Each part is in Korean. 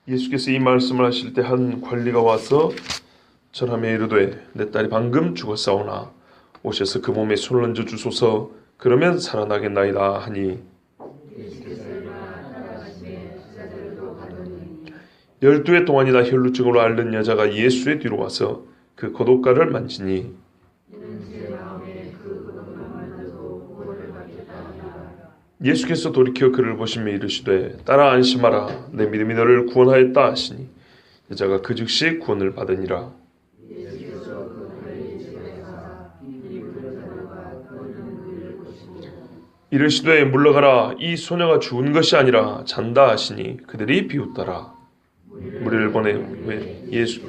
예수께서 이 말씀을 하실 때 한 관리가 와서 전하며 이르되 내 딸이 방금 죽었사오나 오셔서 그 몸에 손을 얹어 주소서 그러면 살아나겠나이다 하니 12해 동안이나 혈루증으로 앓는 여자가 예수의 뒤로 와서 그 겉옷가를 만지니 예수께서 돌이켜 그를 보시며 이르시되 딸아 안심하라 내 믿음이 너를 구원하였다 하시니 여자가 그 즉시 구원을 받으니라. 이르시되 물러가라 이 소녀가 죽은 것이 아니라 잔다 하시니 그들이 비웃더라. 무리를 보내 예수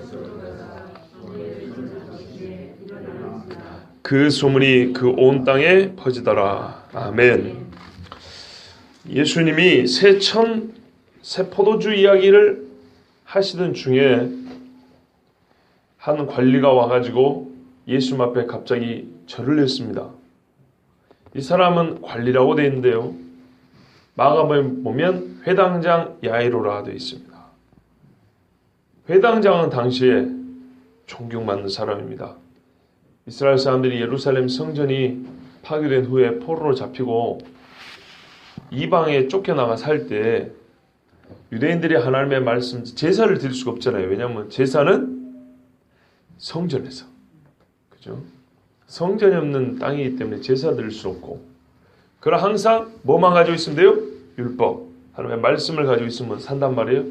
그 소문이 그 온 땅에 퍼지더라. 아멘. 예수님이 새 포도주 이야기를 하시던 중에 한 관리가 와가지고 예수님 앞에 갑자기 절을 했습니다. 이 사람은 관리라고 되어 있는데요. 마가복음에 보면 회당장 야이로라 되어 있습니다. 회당장은 당시에 존경받는 사람입니다. 이스라엘 사람들이 예루살렘 성전이 파괴된 후에 포로로 잡히고 이방에 쫓겨나가 살 때 유대인들이 하나님의 말씀 제사를 드릴 수가 없잖아요. 왜냐하면 제사는 성전에서, 그죠? 성전이 없는 땅이기 때문에 제사 드릴 수 없고, 그러나 항상 뭐만 가지고 있으면 돼요? 율법, 하나님의 말씀을 가지고 있으면 산단 말이에요.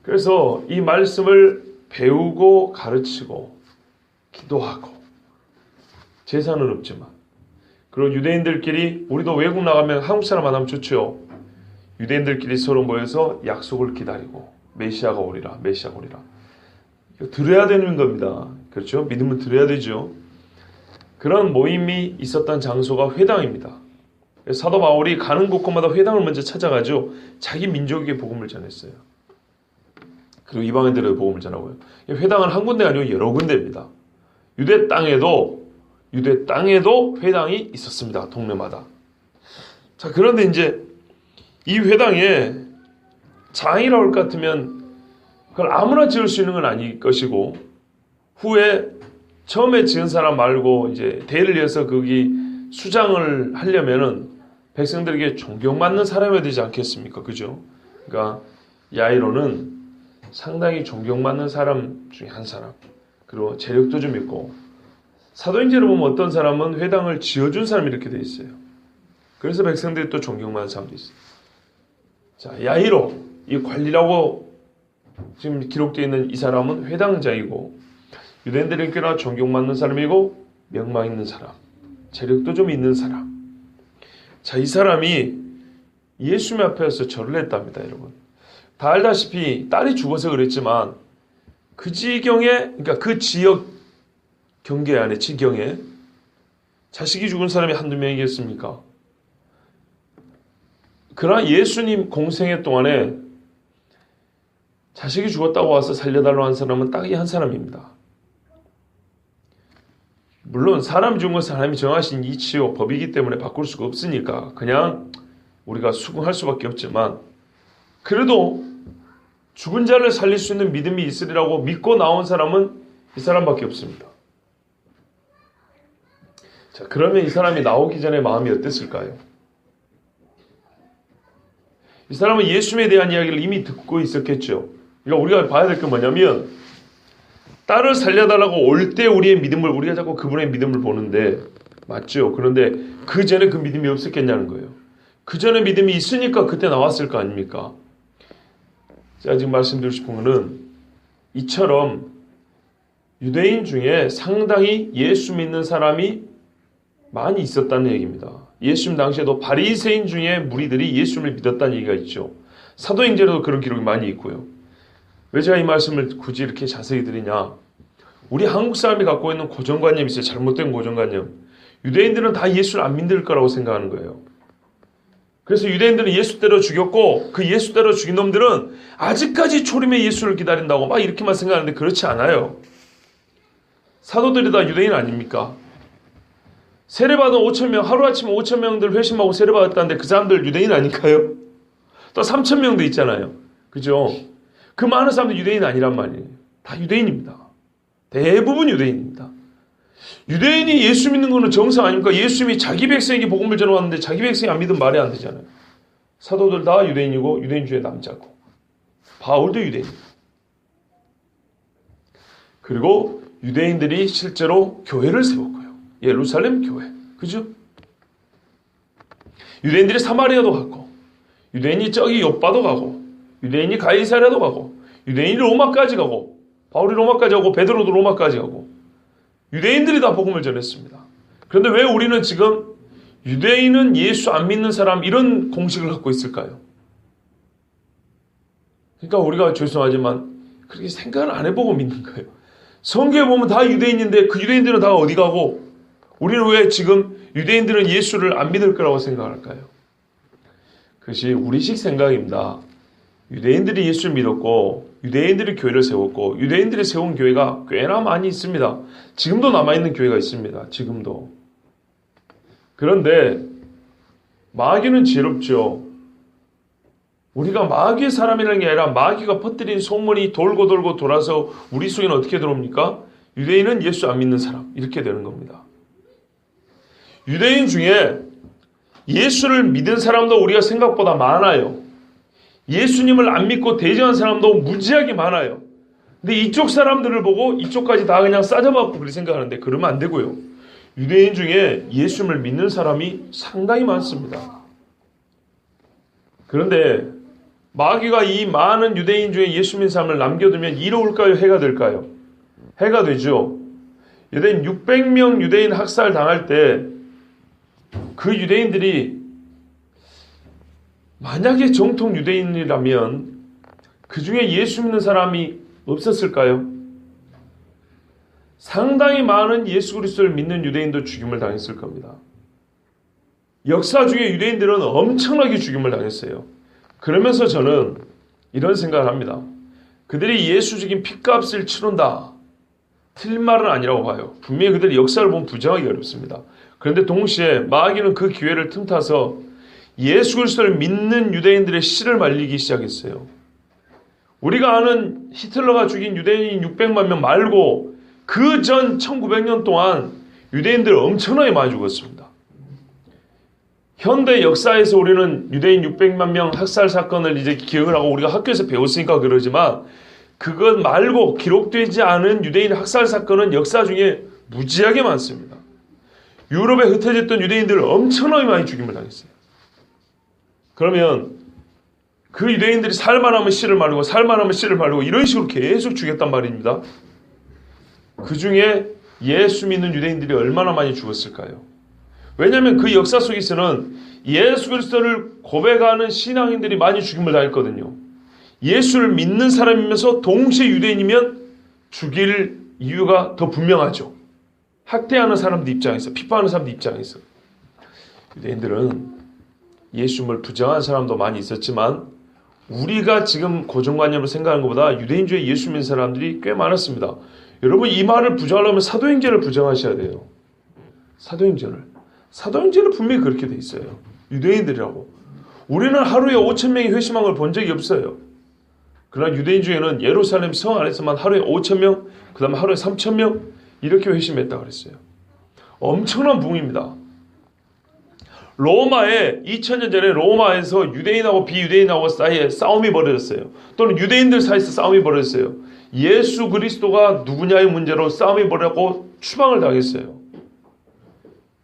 그래서 이 말씀을 배우고 가르치고 기도하고 제사는 없지만, 그리고 유대인들끼리, 우리도 외국 나가면 한국 사람 만나면 좋죠. 유대인들끼리 서로 모여서 약속을 기다리고 메시아가 오리라, 메시아가 오리라. 이거 들어야 되는 겁니다. 그렇죠? 믿음은 들어야 되죠. 그런 모임이 있었던 장소가 회당입니다. 사도 바울이 가는 곳곳마다 회당을 먼저 찾아가죠. 자기 민족에게 복음을 전했어요. 그리고 이방인들에게 복음을 전하고요. 회당은 한 군데가 아니고 여러 군데입니다. 유대 땅에도 회당이 있었습니다. 동네마다. 자, 그런데 이제 이 회당에 장이라고 할 것 같으면 그걸 아무나 지을 수 있는 건 아닐 것이고, 후에 처음에 지은 사람 말고 이제 대를 이어서 거기 수장을 하려면은 백성들에게 존경받는 사람이 되지 않겠습니까? 그죠? 그러니까 야이로는 상당히 존경받는 사람 중에 한 사람. 그리고 재력도 좀 있고, 사도행전을 보면 어떤 사람은 회당을 지어준 사람이 이렇게 돼 있어요. 그래서 백성들이 또 존경받는 사람도 있어요. 자, 야이로, 이 관리라고 지금 기록되어 있는 이 사람은 회당장이고, 유대인들은 꽤나 존경받는 사람이고 명망 있는 사람, 재력도 좀 있는 사람. 자, 이 사람이 예수님 앞에서 절을 했답니다. 여러분 다 알다시피 딸이 죽어서 그랬지만 그 지경에, 그러니까 그 지역 경계 안에, 지경에 자식이 죽은 사람이 한두 명이겠습니까? 그러나 예수님 공생애 동안에 자식이 죽었다고 와서 살려달라고 한 사람은 딱 이 한 사람입니다. 물론 사람이 죽은 것은 하나님이 정하신 이치요 법이기 때문에 바꿀 수가 없으니까 그냥 우리가 수긍할 수밖에 없지만, 그래도 죽은 자를 살릴 수 있는 믿음이 있으리라고 믿고 나온 사람은 이 사람밖에 없습니다. 자, 그러면 이 사람이 나오기 전에 마음이 어땠을까요? 이 사람은 예수님에 대한 이야기를 이미 듣고 있었겠죠. 그러니까 우리가 봐야 될 게 뭐냐면, 딸을 살려달라고 올 때 우리의 믿음을, 우리가 자꾸 그분의 믿음을 보는데, 맞죠? 그런데 그 전에 그 믿음이 없었겠냐는 거예요. 그 전에 믿음이 있으니까 그때 나왔을 거 아닙니까? 제가 지금 말씀드리고 싶은 거는, 이처럼 유대인 중에 상당히 예수 믿는 사람이 많이 있었다는 얘기입니다. 예수님 당시에도 바리새인 중에 무리들이 예수님을 믿었다는 얘기가 있죠. 사도행전에도 그런 기록이 많이 있고요. 왜 제가 이 말씀을 굳이 이렇게 자세히 드리냐? 우리 한국 사람이 갖고 있는 고정관념이 있어요. 잘못된 고정관념. 유대인들은 다 예수를 안 믿을 거라고 생각하는 거예요. 그래서 유대인들은 예수대로 죽였고, 그 예수대로 죽인 놈들은 아직까지 초림의 예수를 기다린다고 막 이렇게만 생각하는데 그렇지 않아요. 사도들이 다 유대인 아닙니까? 세례받은 5,000명, 하루아침에 5,000명들 회심하고 세례받았다는데 그 사람들 유대인 아닐까요? 또 3,000명도 있잖아요. 그죠? 그 많은 사람들 유대인 아니란 말이에요. 다 유대인입니다. 대부분 유대인입니다. 유대인이 예수 믿는 거는 정상 아닙니까? 예수님이 자기 백성에게 복음을 전해왔는데 자기 백성이 안 믿으면 말이 안 되잖아요. 사도들 다 유대인이고 유대인 중에 남자고 바울도 유대인. 그리고 유대인들이 실제로 교회를 세웠고요. 예루살렘 교회. 그죠? 유대인들이 사마리아도 갔고 유대인이 저기 요빠도 가고 유대인이 가이사랴도 가고 유대인이 로마까지 가고 바울이 로마까지 가고 베드로도 로마까지 가고 유대인들이 다 복음을 전했습니다. 그런데 왜 우리는 지금 유대인은 예수 안 믿는 사람 이런 공식을 갖고 있을까요? 그러니까 우리가 죄송하지만 그렇게 생각을 안 해보고 믿는 거예요. 성경에 보면 다 유대인인데 그 유대인들은 다 어디 가고 우리는 왜 지금 유대인들은 예수를 안 믿을 거라고 생각할까요? 그것이 우리식 생각입니다. 유대인들이 예수를 믿었고 유대인들이 교회를 세웠고 유대인들이 세운 교회가 꽤나 많이 있습니다. 지금도 남아있는 교회가 있습니다. 지금도. 그런데 마귀는 지혜롭죠. 우리가 마귀의 사람이라는 게 아니라 마귀가 퍼뜨린 소문이 돌고 돌고 돌아서 우리 속에는 어떻게 들어옵니까? 유대인은 예수 안 믿는 사람 이렇게 되는 겁니다. 유대인 중에 예수를 믿은 사람도 우리가 생각보다 많아요. 예수님을 안 믿고 대적한 사람도 무지하게 많아요. 근데 이쪽 사람들을 보고 이쪽까지 다 그냥 싸잡아먹고 그렇게 생각하는데 그러면 안 되고요. 유대인 중에 예수님을 믿는 사람이 상당히 많습니다. 그런데 마귀가 이 많은 유대인 중에 예수 믿는 사람을 남겨두면 이로울까요? 해가 될까요? 해가 되죠. 유대인 600명 유대인 학살 당할 때 그 유대인들이 만약에 정통 유대인이라면 그 중에 예수 믿는 사람이 없었을까요? 상당히 많은 예수 그리스도를 믿는 유대인도 죽임을 당했을 겁니다. 역사 중에 유대인들은 엄청나게 죽임을 당했어요. 그러면서 저는 이런 생각을 합니다. 그들이 예수 죽인 핏값을 치른다. 틀린 말은 아니라고 봐요. 분명히 그들이 역사를 보면 부정하기 어렵습니다. 그런데 동시에 마귀는 그 기회를 틈타서 예수 그리스도를 믿는 유대인들의 씨를 말리기 시작했어요. 우리가 아는 히틀러가 죽인 유대인 600만 명 말고 그 전 1900년 동안 유대인들 엄청나게 많이 죽었습니다. 현대 역사에서 우리는 유대인 600만 명 학살 사건을 이제 기억을 하고 우리가 학교에서 배웠으니까 그러지만 그것 말고 기록되지 않은 유대인 학살 사건은 역사 중에 무지하게 많습니다. 유럽에 흩어졌던 유대인들을 엄청나게 많이 죽임을 당했어요. 그러면 그 유대인들이 살만하면 씨를 마르고 살만하면 씨를 마르고 이런 식으로 계속 죽였단 말입니다. 그 중에 예수 믿는 유대인들이 얼마나 많이 죽었을까요? 왜냐하면 그 역사 속에서는 예수 그리스도를 고백하는 신앙인들이 많이 죽임을 당했거든요. 예수를 믿는 사람이면서 동시에 유대인이면 죽일 이유가 더 분명하죠. 학대하는 사람들 입장에서, 핍박하는 사람들 입장에서. 유대인들은 예수님을 부정한 사람도 많이 있었지만 우리가 지금 고정관념으로 생각하는 것보다 유대인 중에 예수 믿는 사람들이 꽤 많았습니다. 여러분 이 말을 부정하려면 사도행전을 부정하셔야 돼요. 사도행전은 분명히 그렇게 돼 있어요. 유대인들이라고. 우리는 하루에 5,000명이 회심한 걸 본 적이 없어요. 그러나 유대인 중에는 예루살렘 성 안에서만 하루에 5,000명, 그 다음에 하루에 3,000명 이렇게 회심했다고 그랬어요. 엄청난 부흥입니다. 로마에 2000년 전에 로마에서 유대인하고 비유대인하고 사이에 싸움이 벌어졌어요. 또는 유대인들 사이에서 싸움이 벌어졌어요. 예수 그리스도가 누구냐의 문제로 싸움이 벌어졌고 추방을 당했어요.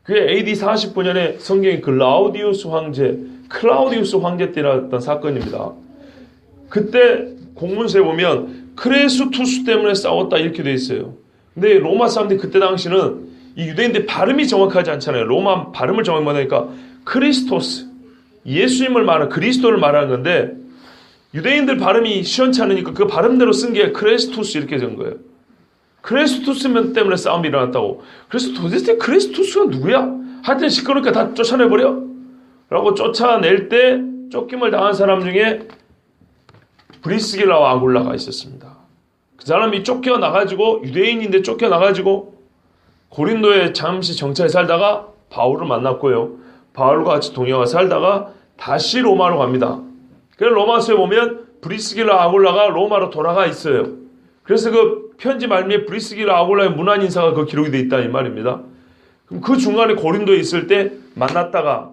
그게 AD 49년에 성경의 클라우디우스 황제 때 일어났던 사건입니다. 그때 공문서에 보면 크레수투스 때문에 싸웠다 이렇게 돼 있어요. 근데 로마 사람들이 그때 당시는 이 유대인들 발음이 정확하지 않잖아요. 로마 발음을 정확히 못하니까 크리스토스, 예수님을 말하는 그리스도를 말하는 건데 유대인들 발음이 시원치 않으니까 그 발음대로 쓴 게 크레스투스 이렇게 된 거예요. 크레스투스 때문에 싸움이 일어났다고. 그래서 도대체 크레스투스가 누구야? 하여튼 시끄러우니까 다 쫓아내버려 라고 쫓아낼 때 쫓김을 당한 사람 중에 브리스길라와 아굴라가 있었습니다. 그 사람이 쫓겨나가지고 유대인인데 쫓겨나가지고 고린도에 잠시 정착해 살다가 바울을 만났고요. 바울과 같이 동행하고 살다가 다시 로마로 갑니다. 그래서 로마서에 보면 브리스길라 아굴라가 로마로 돌아가 있어요. 그래서 그 편지 말미에 브리스길라 아굴라의 문안 인사가 그 기록이 되어 있다 이 말입니다. 그럼 그 중간에 고린도에 있을 때 만났다가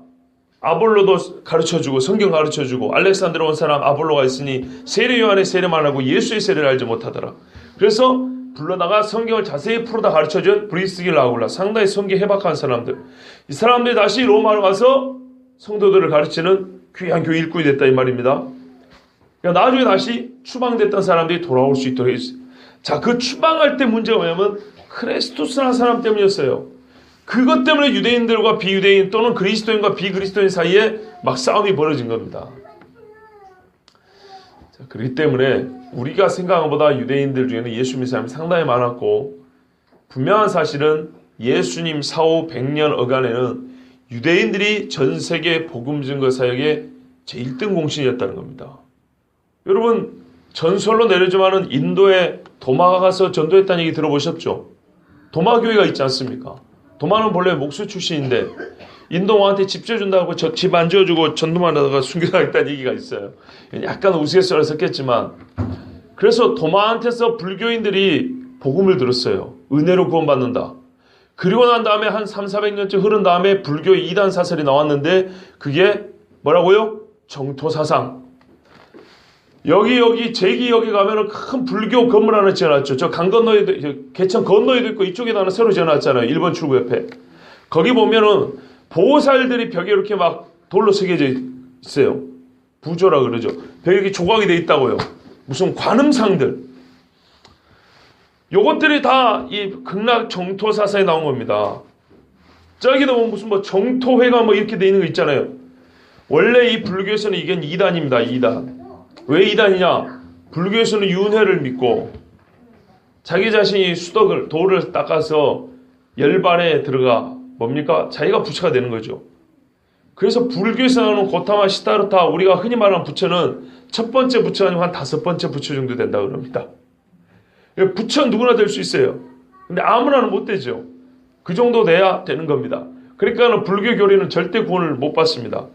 아볼로도 가르쳐주고 성경 가르쳐주고 알렉산드로 온 사람 아볼로가 있으니 세례 요한의 세례만 하고 예수의 세례를 알지 못하더라. 그래서 불러다가 성경을 자세히 풀어다 가르쳐준 브리스길라 아굴라, 상당히 성경 해박한 사람들, 이 사람들이 다시 로마로 가서 성도들을 가르치는 귀한 교회 일꾼이 됐다 이 말입니다. 그러니까 나중에 다시 추방됐던 사람들이 돌아올 수 있도록 했어요. 자, 그 추방할 때 문제가 뭐냐면 크레스토스라는 사람 때문이었어요. 그것 때문에 유대인들과 비유대인 또는 그리스도인과 비그리스도인 사이에 막 싸움이 벌어진 겁니다. 자, 그렇기 때문에 우리가 생각한 것보다 유대인들 중에는 예수 믿는 사람이 상당히 많았고, 분명한 사실은 예수님 사후 100년 어간에는 유대인들이 전 세계 복음 증거 사역의 제1등 공신이었다는 겁니다. 여러분, 전설로 내려지만은 인도에 도마가 가서 전도했다는 얘기 들어보셨죠? 도마 교회가 있지 않습니까? 도마는 본래 목수 출신인데 인도 왕한테 집 지어준다고 집 안 지어주고 전도만 하다가 순교당했다는 얘기가 있어요. 약간 우스갯소리를 섞였지만, 그래서 도마한테서 불교인들이 복음을 들었어요. 은혜로 구원받는다. 그리고 난 다음에 한 300~400년쯤 흐른 다음에 불교 2단 사설이 나왔는데 그게 뭐라고요? 정토사상. 여기 제기역에 가면은 큰 불교 건물 하나 지어놨죠. 저 강 건너에도, 개천 건너에도 있고 이쪽에도 하나 새로 지어놨잖아요. 1번 출구 옆에. 거기 보면은 보살들이 벽에 이렇게 막 돌로 새겨져 있어요. 부조라 그러죠. 벽에 이렇게 조각이 돼 있다고요. 무슨 관음상들. 요것들이 다 이 극락 정토사상에 나온 겁니다. 저기도 보면 무슨 뭐 정토회가 뭐 이렇게 돼 있는 거 있잖아요. 원래 이 불교에서는 이게 2단입니다. 2단. 왜 2단이냐? 불교에서는 윤회를 믿고 자기 자신이 돌을 닦아서 열반에 들어가 뭡니까? 자기가 부처가 되는 거죠. 그래서 불교에서 나오는 고타마 시타르타, 우리가 흔히 말하는 부처는 첫 번째 부처가 아니고 한 5번째 부처 정도 된다 그럽니다. 부처 누구나 될 수 있어요. 근데 아무나는 못 되죠. 그 정도 돼야 되는 겁니다. 그러니까 불교 교리는 절대 구원을 못 받습니다.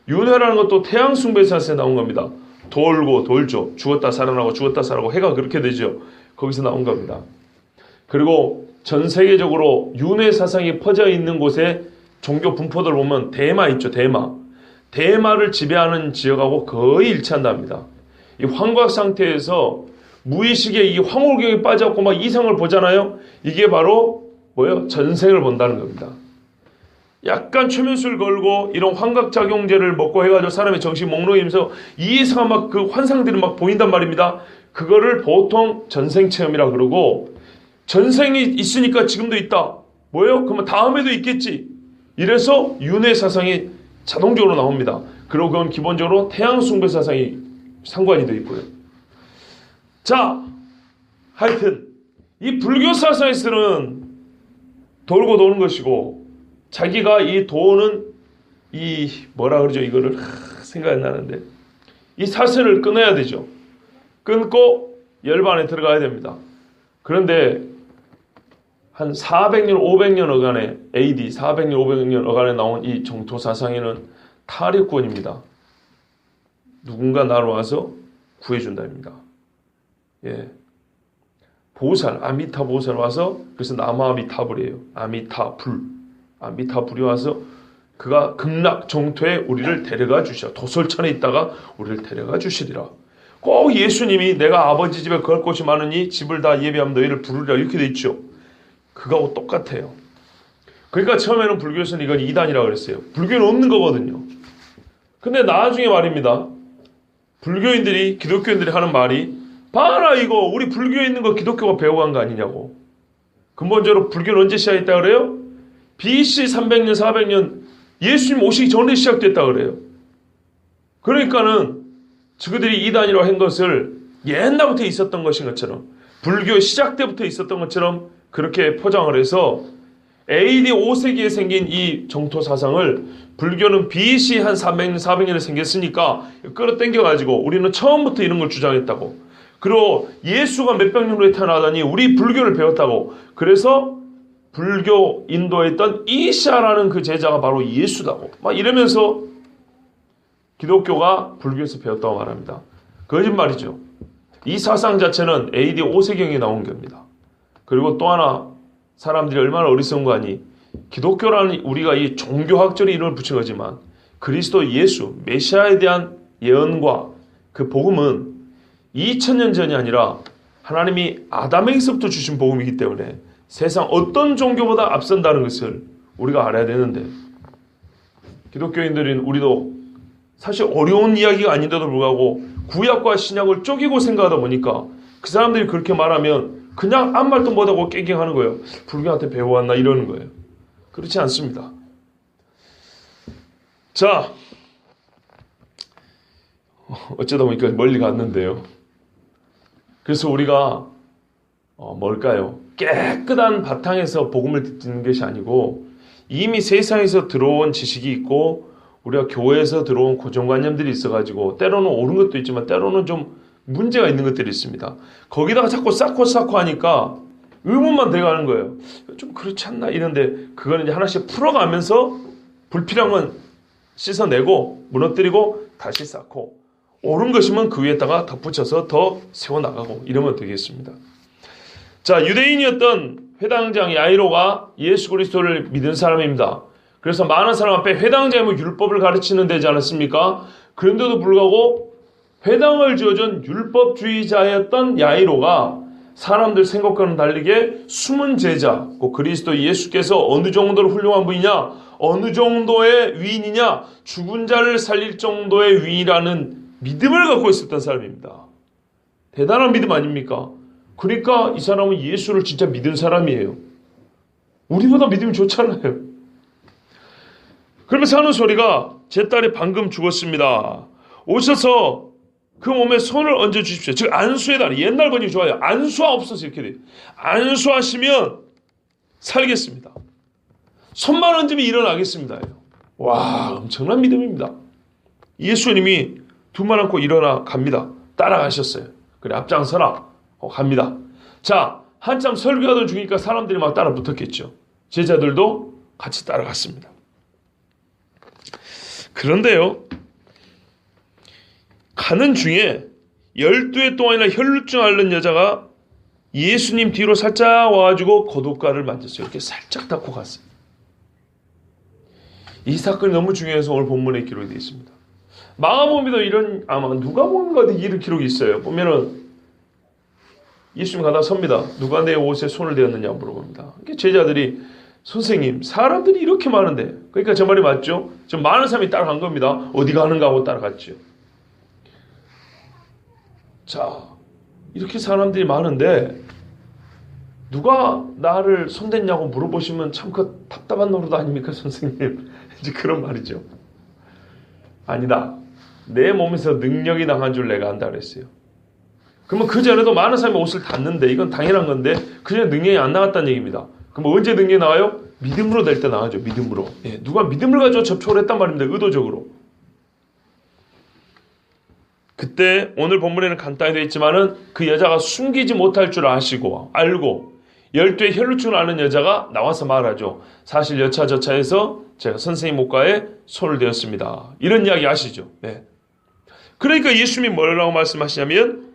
윤회라는 것도 태양 숭배사에서 나온 겁니다. 돌고 돌죠. 죽었다 살아나고 죽었다 살아나고 해가 그렇게 되죠. 거기서 나온 겁니다. 그리고 전 세계적으로 윤회 사상이 퍼져 있는 곳에 종교 분포들 보면 대마 있죠. 대마를 지배하는 지역하고 거의 일치한답니다. 이 환각 상태에서 무의식에 이 황홀경에 빠져갖고 막 이성을 보잖아요. 이게 바로 뭐예요? 전생을 본다는 겁니다. 약간 최면술 걸고 이런 환각작용제를 먹고 해가지고 사람의 정신 몽롱이면서 이상한 막 그 환상들이 막 보인단 말입니다. 그거를 보통 전생체험이라 그러고, 전생이 있으니까 지금도 있다. 뭐예요? 그러면 다음에도 있겠지. 이래서 윤회 사상이 자동적으로 나옵니다. 그리고 그건 기본적으로 태양숭배 사상이 상관이 되어 있고요. 자, 하여튼 이 불교 사상에서는 돌고 도는 것이고, 자기가 이 도는 이 뭐라 그러죠? 이거를 생각이 안 나는데, 이 사슬을 끊어야 되죠. 끊고 열반에 들어가야 됩니다. 그런데 한 400년, 500년 어간에, AD 400년, 500년 어간에 나온 이 정토 사상에는 타력권입니다. 누군가 나로 와서 구해준다입니다. 예. 보살, 아미타 보살 와서, 그래서 남아미타불이에요. 아미타불이 와서 그가 극락 정토에 우리를 데려가 주시라. 도솔천에 있다가 우리를 데려가 주시리라. 꼭 예수님이 내가 아버지 집에 거할 곳이 많으니 집을 다 예비하면 너희를 부르리라 이렇게 돼 있죠. 그거하고 똑같아요. 그러니까 처음에는 불교에서는 이건 2단이라고 그랬어요. 불교는 없는 거거든요. 근데 나중에 말입니다. 불교인들이, 기독교인들이 하는 말이, 봐라 이거 우리 불교에 있는 거 기독교가 배워간 거 아니냐고. 근본적으로 불교는 언제 시작했다 그래요? BC 300년, 400년 예수님 오시기 전에 시작됐다 그래요. 그러니까는 저들이 2단이라고 한 것을 옛날부터 있었던 것인 것처럼, 불교 시작 때부터 있었던 것처럼 그렇게 포장을 해서 AD 5세기에 생긴 이 정토 사상을 불교는 BC 한 300년, 400년에 생겼으니까 끌어당겨가지고 우리는 처음부터 이런 걸 주장했다고. 그리고 예수가 몇백 년 후에 태어나더니 우리 불교를 배웠다고. 그래서 불교 인도에 있던 이샤라는 그 제자가 바로 예수다고 막 이러면서 기독교가 불교에서 배웠다고 말합니다. 거짓말이죠. 이 사상 자체는 AD 5세경에 나온 겁니다. 그리고 또 하나 사람들이 얼마나 어리석은 거 아니, 기독교라는 우리가 이 종교학적인 이름을 붙인 거지만 그리스도 예수 메시아에 대한 예언과 그 복음은 2000년 전이 아니라 하나님이 아담에게서부터 주신 복음이기 때문에 세상 어떤 종교보다 앞선다는 것을 우리가 알아야 되는데, 기독교인들인 우리도 사실 어려운 이야기가 아닌데도 불구하고 구약과 신약을 쪼개고 생각하다 보니까 그 사람들이 그렇게 말하면 그냥 아무 말도 못하고 깽깽하는 거예요. 불교한테 배워왔나 이러는 거예요. 그렇지 않습니다. 자, 어쩌다 보니까 멀리 갔는데요. 그래서 우리가 뭘까요? 깨끗한 바탕에서 복음을 듣는 것이 아니고 이미 세상에서 들어온 지식이 있고 우리가 교회에서 들어온 고정관념들이 있어가지고 때로는 옳은 것도 있지만 때로는 좀 문제가 있는 것들이 있습니다. 거기다가 자꾸 쌓고 하니까 의문만 돼가는 거예요. 좀 그렇지 않나 이런데 그거는 이제 하나씩 풀어가면서 불필요한 건 씻어내고 무너뜨리고 다시 쌓고 옳은 것이면 그 위에다가 덧붙여서 더 세워나가고 이러면 되겠습니다. 자, 유대인이었던 회당장 야이로가 예수 그리스도를 믿은 사람입니다. 그래서 많은 사람 앞에 회당장이면 율법을 가르치는 데지 않았습니까? 그런데도 불구하고 회당을 지어준 율법주의자였던 야이로가 사람들 생각과는 다르게 숨은 제자, 그리스도 예수께서 어느 정도로 훌륭한 분이냐, 어느 정도의 위인이냐, 죽은 자를 살릴 정도의 위인이라는 믿음을 갖고 있었던 사람입니다. 대단한 믿음 아닙니까? 그러니까 이 사람은 예수를 진짜 믿은 사람이에요. 우리보다 믿음이 좋잖아요. 그러면서 하는 소리가 제 딸이 방금 죽었습니다. 오셔서 그 몸에 손을 얹어 주십시오. 즉 안수해달라. 옛날 번역이 좋아요. 안수하 없어서 이렇게 돼요. 안수하시면 살겠습니다. 손만 얹으면 일어나겠습니다. 와, 엄청난 믿음입니다. 예수님이 두만 안고 일어나 갑니다. 따라가셨어요. 그래, 앞장서라. 갑니다. 자, 한참 설교하던 중이니까 사람들이 막 따라 붙었겠죠. 제자들도 같이 따라갔습니다. 그런데요, 가는 중에 12회 동안이나 혈루증 앓는 여자가 예수님 뒤로 살짝 와가지고 겉옷가를 만졌어요. 이렇게 살짝 닦고 갔어요. 이 사건이 너무 중요해서 오늘 본문에 기록이 되어 있습니다. 마가복음에도 이런, 아마 누가복음인가 이런 기록이 있어요. 보면은 예수님 가다 섭니다. 누가 내 옷에 손을 대었느냐 물어봅니다. 제자들이 선생님, 사람들이 이렇게 많은데, 그러니까 저 말이 맞죠? 지금 많은 사람이 따라간 겁니다. 어디 가는가 하고 따라갔죠. 자, 이렇게 사람들이 많은데 누가 나를 손댔냐고 물어보시면 참 그 답답한 노릇 아닙니까, 선생님? 이제 그런 말이죠. 아니다. 내 몸에서 능력이 나간 줄 내가 안다 그랬어요. 그러면 그 전에도 많은 사람이 옷을 닫는데 이건 당연한 건데 그 전에 능력이 안 나갔다는 얘기입니다. 그럼 언제 능력이 나와요? 믿음으로 될 때 나가죠. 믿음으로. 예, 누가 믿음을 가지고 접촉을 했단 말입니다. 의도적으로. 그때 오늘 본문에는 간단히 되어 있지만은 그 여자가 숨기지 못할 줄 아시고 알고 12의 혈루증을 앓는 여자가 나와서 말하죠. 사실 여차저차해서 제가 선생님 옷가에 손을 대었습니다. 이런 이야기 아시죠? 네. 그러니까 예수님이 뭐라고 말씀하시냐면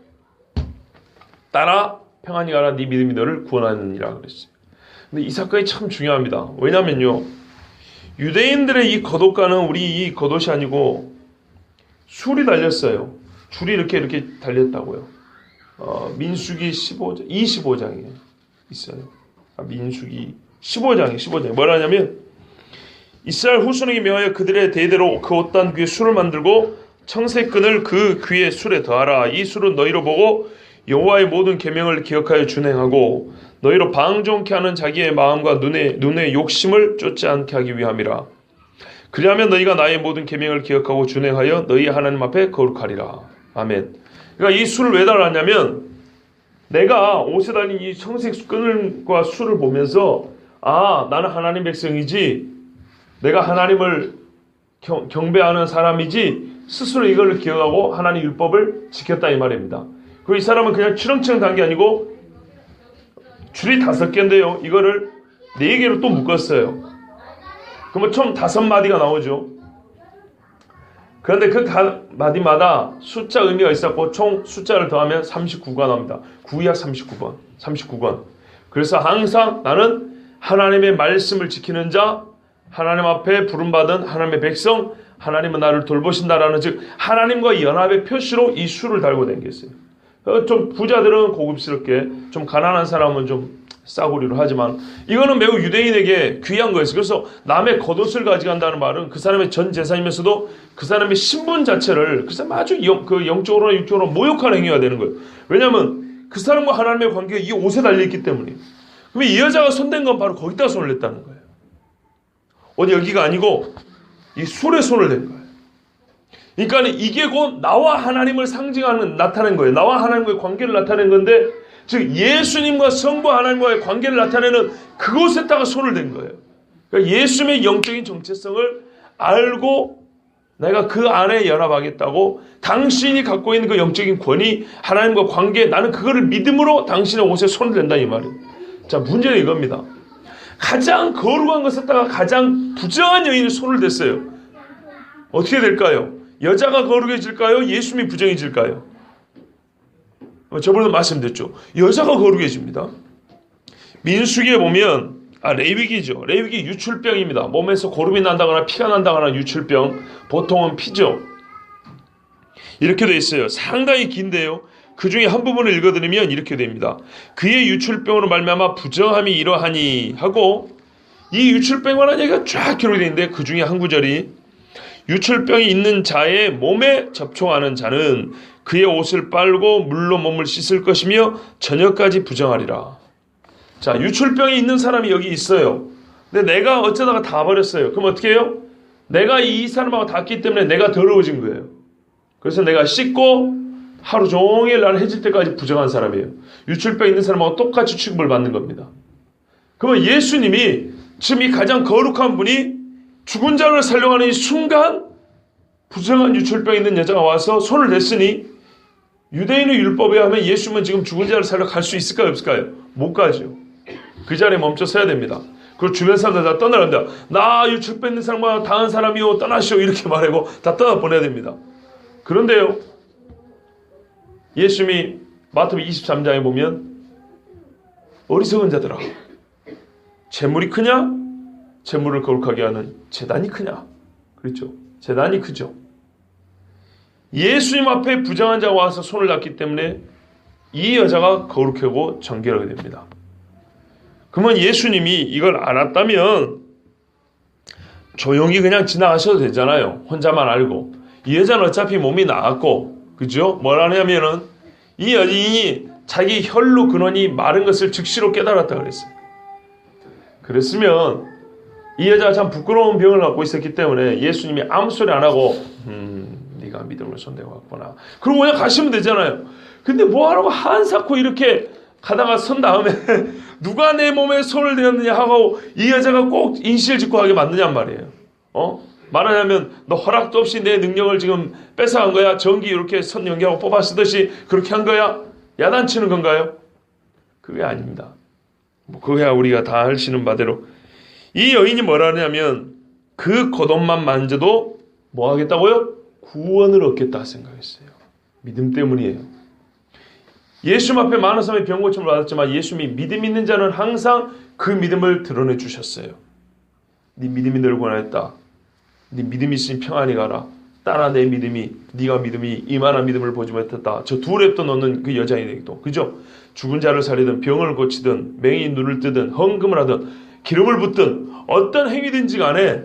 따라 평안히 가라, 네 믿음이 너를 구원하느니라 그랬어요. 근데 이 사건이 참 중요합니다. 왜냐면요, 유대인들의 이 겉옷가는 우리 이 겉옷이 아니고 술이 달렸어요. 줄이 이렇게 달렸다고요. 민수기 25장에 있어요. 민수기 15장에 뭐라 하냐면 이스라엘 후손에게 명하여 그들의 대대로 그 옷단 귀에 술을 만들고 청색끈을 그 귀에 술에 더하라. 이 술은 너희로 보고 여호와의 모든 계명을 기억하여 준행하고 너희로 방종케 하는 자기의 마음과 눈의 욕심을 쫓지 않게 하기 위함이라. 그리하면 너희가 나의 모든 계명을 기억하고 준행하여 너희 하나님 앞에 거룩하리라. 아멘. 그러니까 이 술을 왜 달았냐면 내가 옷에 달린 이 청색 끈과 술을 보면서 나는 하나님 백성이지, 내가 하나님을 경배하는 사람이지, 스스로 이걸 기억하고 하나님 율법을 지켰다 이 말입니다. 그리고 이 사람은 그냥 추렁추렁 단 게 아니고 줄이 5개인데요. 이거를 4개로 또 묶었어요. 그러면 총 5마디가 나오죠. 그런데 그 마디마다 숫자 의미가 있었고 총 숫자를 더하면 39가 나옵니다. 구약 39번, 39권. 그래서 항상 나는 하나님의 말씀을 지키는 자, 하나님 앞에 부름받은 하나님의 백성, 하나님은 나를 돌보신다라는, 즉 하나님과 연합의 표시로 이 수를 달고 다녔어요. 좀 부자들은 고급스럽게, 좀 가난한 사람은 좀 싸구리로 하지만 이거는 매우 유대인에게 귀한 거였어요. 그래서 남의 겉옷을 가져간다는 말은 그 사람의 전 재산이면서도 그 사람의 신분 자체를 그 사람 아주 영적으로나 육적으로 모욕하는 행위가 되는 거예요. 왜냐하면 그 사람과 하나님의 관계가 이 옷에 달려있기 때문에. 그러면 이 여자가 손댄 건 바로 거기다 손을 냈다는 거예요. 어디 여기가 아니고 이 술에 손을 댄 거예요. 그러니까 이게 곧 나와 하나님을 상징하는, 나타낸 거예요. 나와 하나님과의 관계를 나타낸 건데, 즉 예수님과 성부 하나님과의 관계를 나타내는 그곳에다가 손을 댄 거예요. 그러니까 예수님의 영적인 정체성을 알고 내가 그 안에 연합하겠다고, 당신이 갖고 있는 그 영적인 권위, 하나님과 관계, 나는 그거를 믿음으로 당신의 옷에 손을 댄다 이 말이에요. 자, 문제는 이겁니다. 가장 거룩한 것에다가 가장 부정한 여인이 손을 댔어요. 어떻게 될까요? 여자가 거룩해질까요? 예수님이 부정해질까요? 저번에도 말씀드렸죠. 여자가 거룩해집니다. 민수기에 보면, 레위기죠. 레위기 유출병입니다. 몸에서 고름이 난다거나 피가 난다거나 유출병, 보통은 피죠. 이렇게 돼 있어요. 상당히 긴데요. 그 중에 한 부분을 읽어드리면 이렇게 됩니다. 그의 유출병으로 말미암아 부정함이 이러하니 하고, 이 유출병에 관한 얘기가 쫙 기록이 되어 있는데 그 중에 한 구절이, 유출병이 있는 자의 몸에 접촉하는 자는 그의 옷을 빨고 물로 몸을 씻을 것이며 저녁까지 부정하리라. 자, 유출병이 있는 사람이 여기 있어요. 근데 내가 어쩌다가 다 버렸어요. 그럼 어떻게 해요? 내가 이 사람하고 닿기 때문에 내가 더러워진 거예요. 그래서 내가 씻고 하루 종일 나는 해질 때까지 부정한 사람이에요. 유출병 있는 사람하고 똑같이 취급을 받는 겁니다. 그러면 예수님이 지금 이 가장 거룩한 분이 죽은 자를 살려가는 이 순간 부정한 유출병 있는 여자가 와서 손을 댔으니, 유대인의 율법에 하면 예수님은 지금 죽은 자를 살려 갈 수 있을까요, 없을까요? 못 가죠. 그 자리에 멈춰 서야 됩니다. 그리고 주변 사람들 다 떠나간다. 나 유출병 있는 사람과 당한 사람이요, 떠나시오, 이렇게 말하고 다 떠나보내야 됩니다. 그런데요, 예수님이 마태복음 23장에 보면, 어리석은 자들아, 재물이 크냐? 재물을 거룩하게 하는 제단이 크냐? 그렇죠. 제단이 크죠. 예수님 앞에 부정한 자가 와서 손을 놨기 때문에 이 여자가 거룩하고 정결하게 됩니다. 그러면 예수님이 이걸 알았다면 조용히 그냥 지나가셔도 되잖아요. 혼자만 알고. 이 여자는 어차피 몸이 나았고, 그죠? 뭘 하냐면은 이 여인이 자기 혈로 근원이 마른 것을 즉시로 깨달았다 그랬어요. 그랬으면 이 여자가 참 부끄러운 병을 갖고 있었기 때문에 예수님이 아무 소리 안 하고, 네가 믿음을 손대고 왔구나, 그러고 그냥 가시면 되잖아요. 근데 뭐하라고 한사코 이렇게 가다가 선 다음에 누가 내 몸에 손을 대었느냐 하고 이 여자가 꼭 인실을 짓고 하게 만드냔 말이에요. 말하자면 너 허락도 없이 내 능력을 지금 뺏어간 거야? 전기 이렇게 선 연기하고 뽑아 쓰듯이 그렇게 한 거야? 야단치는 건가요? 그게 아닙니다. 그거야 우리가 다 하시는 바대로. 이 여인이 뭐라 하냐면 그 겉옷만 만져도 뭐 하겠다고요? 구원을 얻겠다 생각했어요. 믿음 때문이에요. 예수님 앞에 많은 사람이 병 고침을 받았지만 예수님이 믿음 있는 자는 항상 그 믿음을 드러내 주셨어요. 네 믿음이 너를 구원하였다. 네 믿음이 있으니 평안히 가라. 따라 내 믿음이, 네가 믿음이 이만한 믿음을 보지 못했다. 저 두 랩도 넣는 그 여자인에게도, 그죠? 죽은 자를 살리든 병을 고치든 맹인 눈을 뜨든 헌금을 하든 기름을 붓든 어떤 행위든지 간에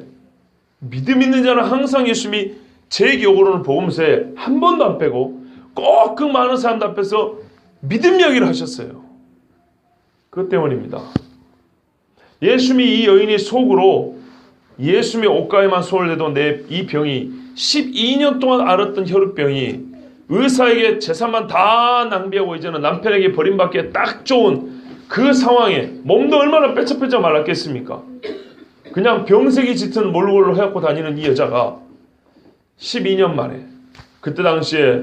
믿음 있는 자는 항상 예수님이 제 기억으로는 복음서에 한 번도 안 빼고 꼭 그 많은 사람들 앞에서 믿음 이야기를 하셨어요. 그것 때문입니다. 예수님이 이 여인의 속으로 예수님의 옷가에만 손을 대도 내 이 병이 12년 동안 앓았던 혈우병이 의사에게 재산만 다 낭비하고 이제는 남편에게 버림받기에 딱 좋은 그 상황에 몸도 얼마나 빼쩍빼쩍 말랐겠습니까? 그냥 병색이 짙은 몰골로 해갖고 다니는 이 여자가 12년 만에, 그때 당시에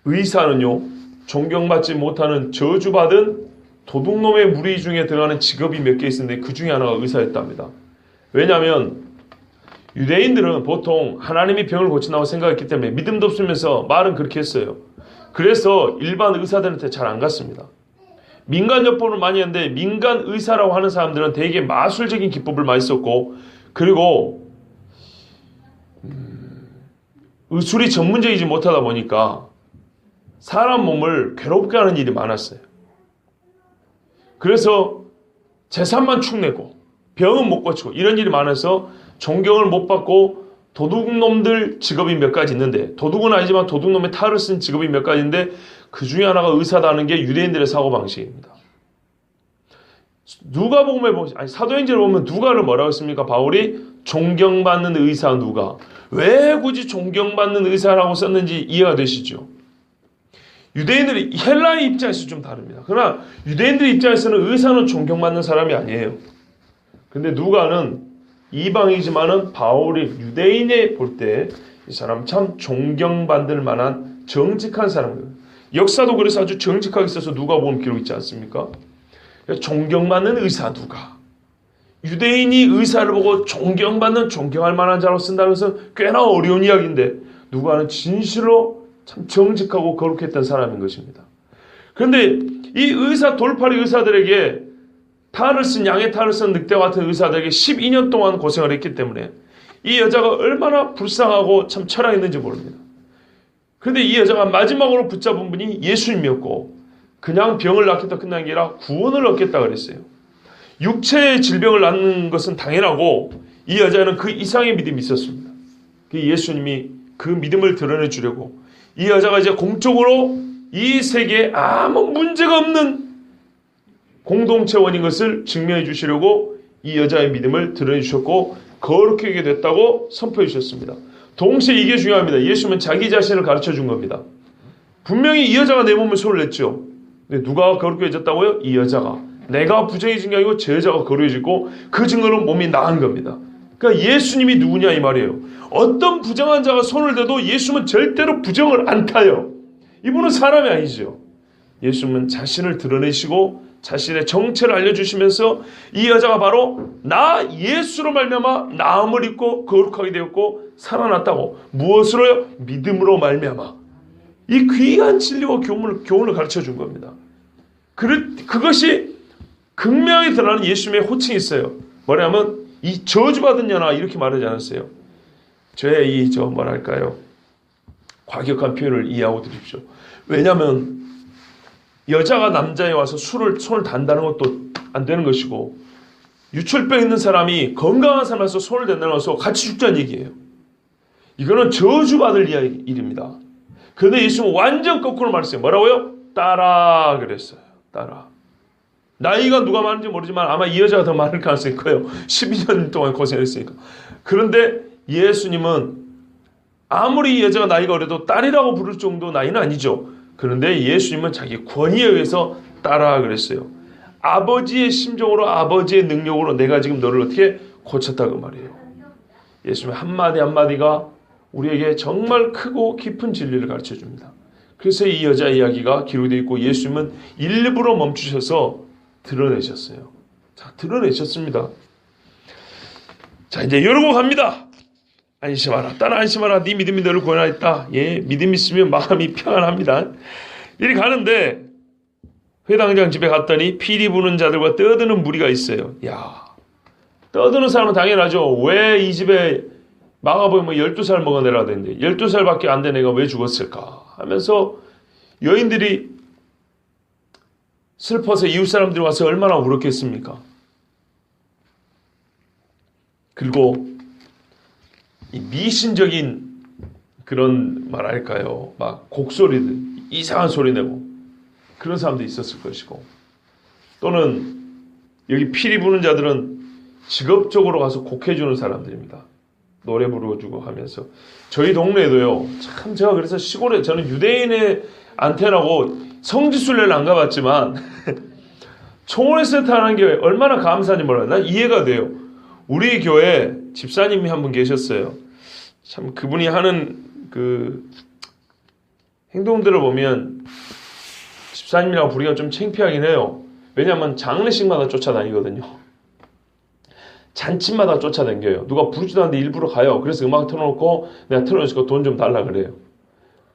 의사는요 존경받지 못하는 저주받은 도둑놈의 무리 중에 들어가는 직업이 몇 개 있었는데 그 중에 하나가 의사였답니다. 왜냐하면 유대인들은 보통 하나님이 병을 고친다고 생각했기 때문에 믿음도 없으면서 말은 그렇게 했어요. 그래서 일반 의사들한테 잘 안 갔습니다. 민간 요법을 많이 했는데 민간 의사라고 하는 사람들은 되게 마술적인 기법을 많이 썼고, 그리고 의술이 전문적이지 못하다 보니까 사람 몸을 괴롭게 하는 일이 많았어요. 그래서 재산만 축내고 병은 못 고치고 이런 일이 많아서 존경을 못 받고, 도둑놈들 직업이 몇 가지 있는데, 도둑은 아니지만 도둑놈의 탈을 쓴 직업이 몇 가지인데 그 중에 하나가 의사다는 게 유대인들의 사고방식입니다. 누가복음에 보면, 사도행전을 보면 누가를 뭐라고 했습니까? 바울이 존경받는 의사 누가. 왜 굳이 존경받는 의사라고 썼는지 이해가 되시죠? 유대인들이 헬라의 입장에서 좀 다릅니다. 그러나 유대인들 입장에서는 의사는 존경받는 사람이 아니에요. 근데 누가는 이방이지만은 바울이 유대인에 볼 때 이 사람 참 존경받을 만한 정직한 사람이에요. 역사도 그래서 아주 정직하게 써서 누가복음 기록 있지 않습니까? 존경받는 의사 누가. 유대인이 의사를 보고 존경할 만한 자로 쓴다는 것은 꽤나 어려운 이야기인데, 누가는 진실로 참 정직하고 거룩했던 사람인 것입니다. 그런데 이 의사, 돌팔이 의사들에게 양의 탈을 쓴 늑대와 같은 의사들에게 12년 동안 고생을 했기 때문에 이 여자가 얼마나 불쌍하고 참 철학있는지 모릅니다. 그런데 이 여자가 마지막으로 붙잡은 분이 예수님이었고, 그냥 병을 낫겠다 끝난 게 아니라 구원을 얻겠다 그랬어요. 육체의 질병을 낫는 것은 당연하고 이 여자는 그 이상의 믿음이 있었습니다. 예수님이 그 믿음을 드러내 주려고 이 여자가 이제 공적으로 이 세계에 아무 문제가 없는 공동체원인 것을 증명해 주시려고 이 여자의 믿음을 드러내 주셨고 거룩하게 됐다고 선포해 주셨습니다. 동시에 이게 중요합니다. 예수님은 자기 자신을 가르쳐 준 겁니다. 분명히 이 여자가 내 몸에 손을 냈죠. 근데 누가 거룩해졌다고요? 이 여자가. 내가 부정해진 게 아니고 제 여자가 거룩해지고 그 증거로 몸이 나은 겁니다. 그러니까 예수님이 누구냐 이 말이에요. 어떤 부정한 자가 손을 대도 예수님은 절대로 부정을 안 타요. 이분은 사람이 아니죠. 예수님은 자신을 드러내시고 자신의 정체를 알려주시면서 이 여자가 바로 나 예수로 말미암아 나음을 입고 거룩하게 되었고 살아났다고. 무엇으로요? 믿음으로 말미암아. 이 귀한 진리와 교훈을 가르쳐 준 겁니다. 그것이 극명히 드러나는 예수님의 호칭이 있어요. 뭐냐면 이 저주받은 년아 이렇게 말하지 않았어요. 저의 뭐랄까요, 과격한 표현을 이해하고 드십시오. 왜냐하면 여자가 남자에 와서 손을 단다는 것도 안 되는 것이고, 유출병 있는 사람이 건강한 사람에서 손을 댄다는 것도 같이 죽자는 얘기예요. 이거는 저주받을 일입니다. 그런데 예수님은 완전 거꾸로 말했어요. 뭐라고요? 따라 그랬어요. 따라. 나이가 누가 많은지 모르지만 아마 이 여자가 더 많을 가능성이 커요. 12년 동안 고생했으니까. 그런데 예수님은 아무리 이 여자가 나이가 어려도 딸이라고 부를 정도 나이는 아니죠. 그런데 예수님은 자기 권위에 의해서 따라 그랬어요. 아버지의 심정으로, 아버지의 능력으로 내가 지금 너를 어떻게 고쳤다고 말이에요. 예수님의 한마디 한마디가 우리에게 정말 크고 깊은 진리를 가르쳐 줍니다. 그래서 이 여자 이야기가 기록되어 있고 예수님은 일부러 멈추셔서 드러내셨어요. 자, 드러내셨습니다. 자, 이제 열고 갑니다. 안심하라. 딸아 안심하라. 네 믿음이 너를 구원하였다. 예, 믿음 있으면 마음이 평안합니다. 이리 가는데 회당장 집에 갔더니 피리 부는 자들과 떠드는 무리가 있어요. 야, 떠드는 사람은 당연하죠. 왜 이 집에 마가복음에 12살 먹은 애라 되는데 12살밖에 안 된 애가 왜 죽었을까 하면서 여인들이 슬퍼서 이웃 사람들이 와서 얼마나 울었겠습니까? 그리고 이 미신적인 그런 말할까요? 막 곡소리들, 이상한 소리 내고 그런 사람도 있었을 것이고, 또는 여기 피리 부는 자들은 직업적으로 가서 곡해주는 사람들입니다. 노래 부르고 하면서. 저희 동네에도요, 참 제가 그래서 시골에, 저는 유대인의 안테나고 성지순례를 안 가봤지만 총회 세트 하는 게 얼마나 감사한지 몰라요. 난 이해가 돼요. 우리 교회 집사님이 한 분 계셨어요. 참 그분이 하는 그 행동들을 보면 집사님이라고 부르기가 좀 창피하긴 해요. 왜냐하면 장례식마다 쫓아다니거든요. 잔치마다 쫓아다녀요. 누가 부르지도 않는데 일부러 가요. 그래서 음악 틀어놓고 내가 틀어놓으니까 돈 좀 달라 그래요.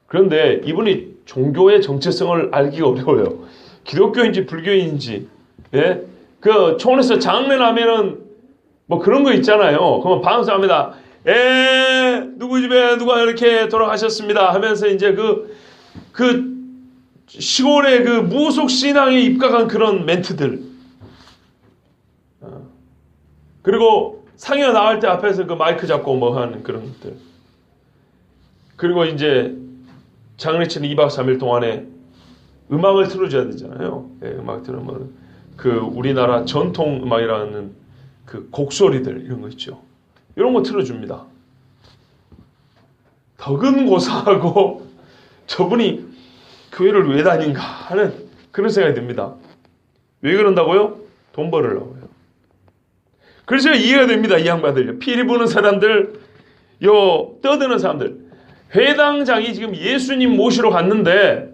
그런데 이분이 종교의 정체성을 알기가 어려워요. 기독교인지 불교인지. 예? 그 총에서 장례하면은 뭐 그런 거 있잖아요. 그러면 방송합니다. 누구 집에 누가 이렇게 돌아가셨습니다 하면서 이제 그 시골의 그 무속 신앙에 입각한 그런 멘트들. 그리고 상여 나갈 때 앞에서 그 마이크 잡고 뭐 하는 그런 것들. 그리고 이제 장례치는 2박 3일 동안에 음악을 틀어줘야 되잖아요. 예, 음악 들으면 그 우리나라 전통 음악이라는 그 곡소리들 이런 거 있죠. 이런 거 틀어줍니다. 덕은 고사하고 저분이 교회를 왜 다닌가 하는 그런 생각이 듭니다. 왜 그런다고요? 돈 벌으려고요. 그래서 제가 이해가 됩니다. 이 양반들요. 피리 부는 사람들, 떠드는 사람들. 회당장이 지금 예수님 모시러 갔는데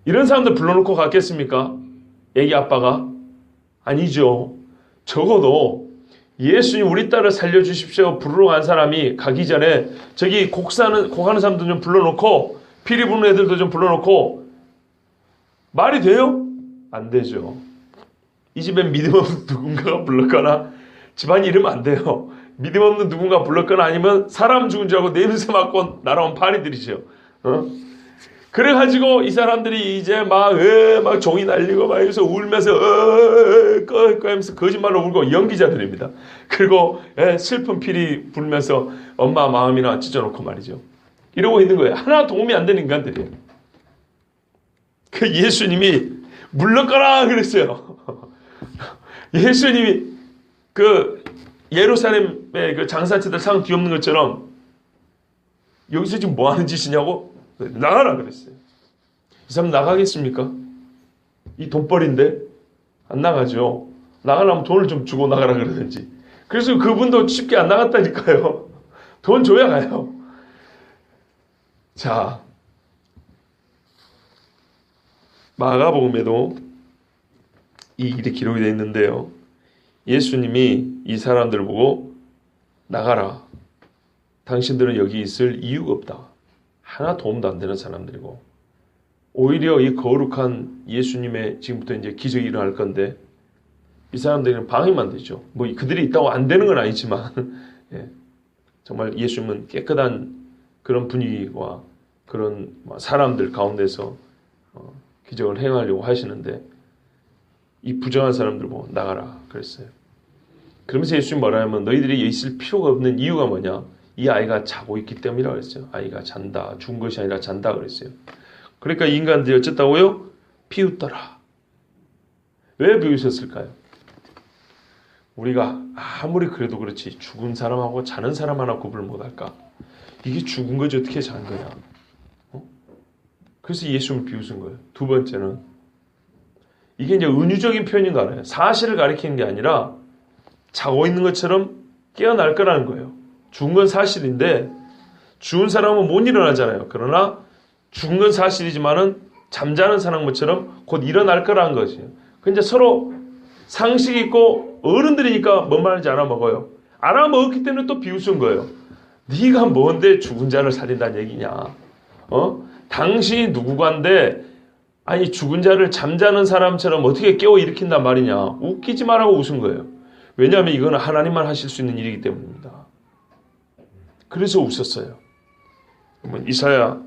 이런 사람들 불러놓고 갔겠습니까? 애기 아빠가? 아니죠. 적어도 예수님 우리 딸을 살려주십시오 부르러 간 사람이 가기 전에 저기 곡하는 사람들 좀 불러놓고 피리 부는 애들도 좀 불러놓고 말이 돼요? 안 되죠. 이 집엔 믿음 없는 누군가가 불렀거나 집안이 이러면 안 돼요. 믿음 없는 누군가 불렀거나 아니면 사람 죽은 줄 알고 냄새 맡고 날아온 파리들이죠. 그래가지고 이 사람들이 이제 막 종이 날리고 막 이러면서 울면서 하면서 거짓말로 울고 연기자들입니다. 그리고 슬픈 피리 불면서 엄마 마음이나 찢어놓고 말이죠. 이러고 있는 거예요. 하나 도움이 안 되는 인간들이에요. 그 예수님이 물러가라 그랬어요. 예수님이 그 예루살렘의 그 장사치들 상 뒤엎는 것처럼 여기서 지금 뭐 하는 짓이냐고 나가라 그랬어요. 이 사람 나가겠습니까? 이 돈벌인데 안 나가죠. 나가려면 돈을 좀 주고 나가라 그러든지. 그래서 그분도 쉽게 안 나갔다니까요. 돈 줘야 가요. 자, 마가복음에도 이 일이 기록이 되어 있는데요. 예수님이 이 사람들을 보고 나가라. 당신들은 여기 있을 이유가 없다. 하나 도움도 안 되는 사람들이고 오히려 이 거룩한 예수님의 지금부터 이제 기적이 일어날 건데 이 사람들은 방해만 되죠. 뭐 그들이 있다고 안 되는 건 아니지만 예, 정말 예수님은 깨끗한 그런 분위기와 그런 사람들 가운데서 기적을 행하려고 하시는데 이 부정한 사람들 보고 나가라 그랬어요. 그러면서 예수님 뭐라 하면 너희들이 있을 필요가 없는 이유가 뭐냐? 이 아이가 자고 있기 때문이라고 그랬어요. 아이가 잔다. 죽은 것이 아니라 잔다 그랬어요. 그러니까 이 인간들이 어쨌다고요? 비웃더라. 왜 비웃었을까요? 우리가 아무리 그래도 그렇지 죽은 사람하고 자는 사람 하나 구분을 못할까? 이게 죽은 거지 어떻게 잔 거냐? 그래서 예수님을 비웃은 거예요. 두 번째는 이게 이제 은유적인 표현인 거 알아요. 사실을 가리키는 게 아니라 자고 있는 것처럼 깨어날 거라는 거예요. 죽은 건 사실인데 죽은 사람은 못 일어나잖아요. 그러나 죽은 건 사실이지만은 잠자는 사람처럼 곧 일어날 거라는 것이에요. 그 이제 서로 상식 있고 어른들이니까 뭔 말인지 알아먹어요. 알아먹었기 때문에 또 비웃은 거예요. 네가 뭔데 죽은 자를 살린다는 얘기냐? 당신이 누구간데 아니 죽은 자를 잠자는 사람처럼 어떻게 깨워 일으킨단 말이냐. 웃기지 말라고 웃은 거예요. 왜냐하면 이거는 하나님만 하실 수 있는 일이기 때문입니다. 그래서 웃었어요. 이사야에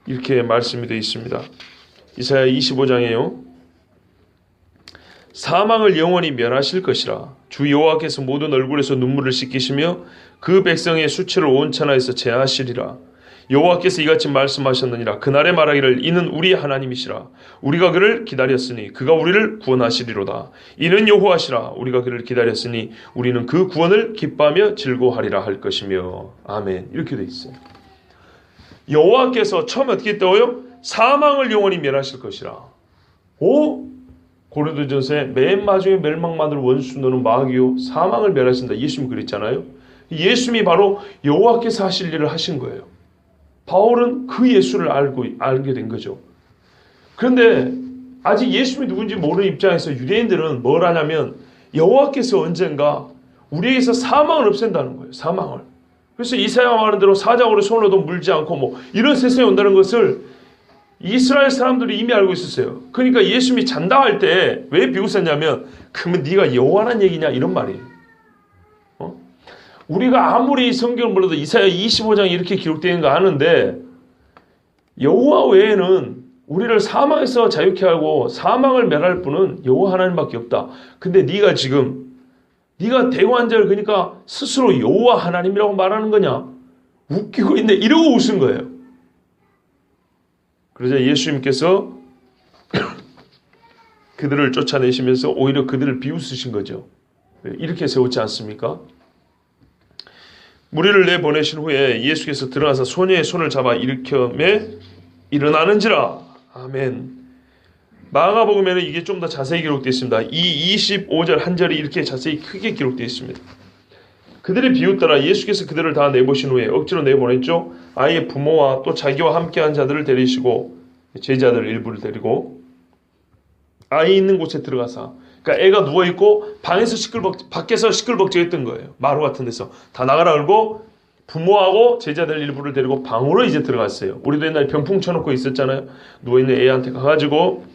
이렇게 말씀이 되어 있습니다. 이사야 25장에요. 사망을 영원히 멸하실 것이라. 주 여호와께서 모든 얼굴에서 눈물을 씻기시며 그 백성의 수치를 온 천하에서 제하시리라. 여호와께서 이같이 말씀하셨느니라. 그날에 말하기를 이는 우리 하나님이시라. 우리가 그를 기다렸으니 그가 우리를 구원하시리로다. 이는 여호와시라. 우리가 그를 기다렸으니 우리는 그 구원을 기뻐하며 즐거워하리라 할 것이며. 아멘. 이렇게 돼 있어요. 여호와께서 처음에 어떻게 했다고요? 사망을 영원히 멸하실 것이라. 고린도전서에 맨 마지막에 멸망만을 원수 너는 마귀요 사망을 멸하신다. 예수님이 그랬잖아요. 예수님이 바로 여호와께서 하실 일을 하신 거예요. 바울은 그 예수를 알게 된 거죠. 그런데 아직 예수님이 누군지 모르는 입장에서 유대인들은 뭘 하냐면 여호와께서 언젠가 우리에게서 사망을 없앤다는 거예요. 사망을. 그래서 이사야가 말한 대로 사자고로 손으로도 물지 않고 뭐 이런 세상에 온다는 것을 이스라엘 사람들이 이미 알고 있었어요. 그러니까 예수님이 잔당할 때 왜 비웃었냐면 그러면 네가 여호와란 얘기냐 이런 말이에요. 우리가 아무리 성경을 몰라도 이사야 25장에 이렇게 기록되어 있는 거 아는데 여호와 외에는 우리를 사망에서 자유케 하고 사망을 멸할 분은 여호와 하나님밖에 없다. 근데 네가 지금 네가 대관절 그러니까 스스로 여호와 하나님이라고 말하는 거냐? 웃기고 있네. 이러고 웃은 거예요. 그러자 예수님께서 그들을 쫓아내시면서 오히려 그들을 비웃으신 거죠. 이렇게 세우지 않습니까? 무리를 내보내신 후에 예수께서 들어가서 소녀의 손을 잡아 일으켜매 일어나는지라. 아멘. 마가복음에는 이게 좀 더 자세히 기록되어 있습니다. 이 25절 한 절이 이렇게 자세히 크게 기록되어 있습니다. 그들이 비웃더라. 예수께서 그들을 다 내보신 후에 억지로 내보냈죠. 아이의 부모와 또 자기와 함께한 자들을 데리시고 제자들 일부를 데리고 아이 있는 곳에 들어가서 그러니까 애가 누워있고 방에서 밖에서 시끌벅적했던 거예요. 마루 같은 데서 다 나가라 그러고 부모하고 제자들 일부를 데리고 방으로 이제 들어갔어요. 우리도 옛날에 병풍 쳐놓고 있었잖아요. 누워있는 애한테 가가지고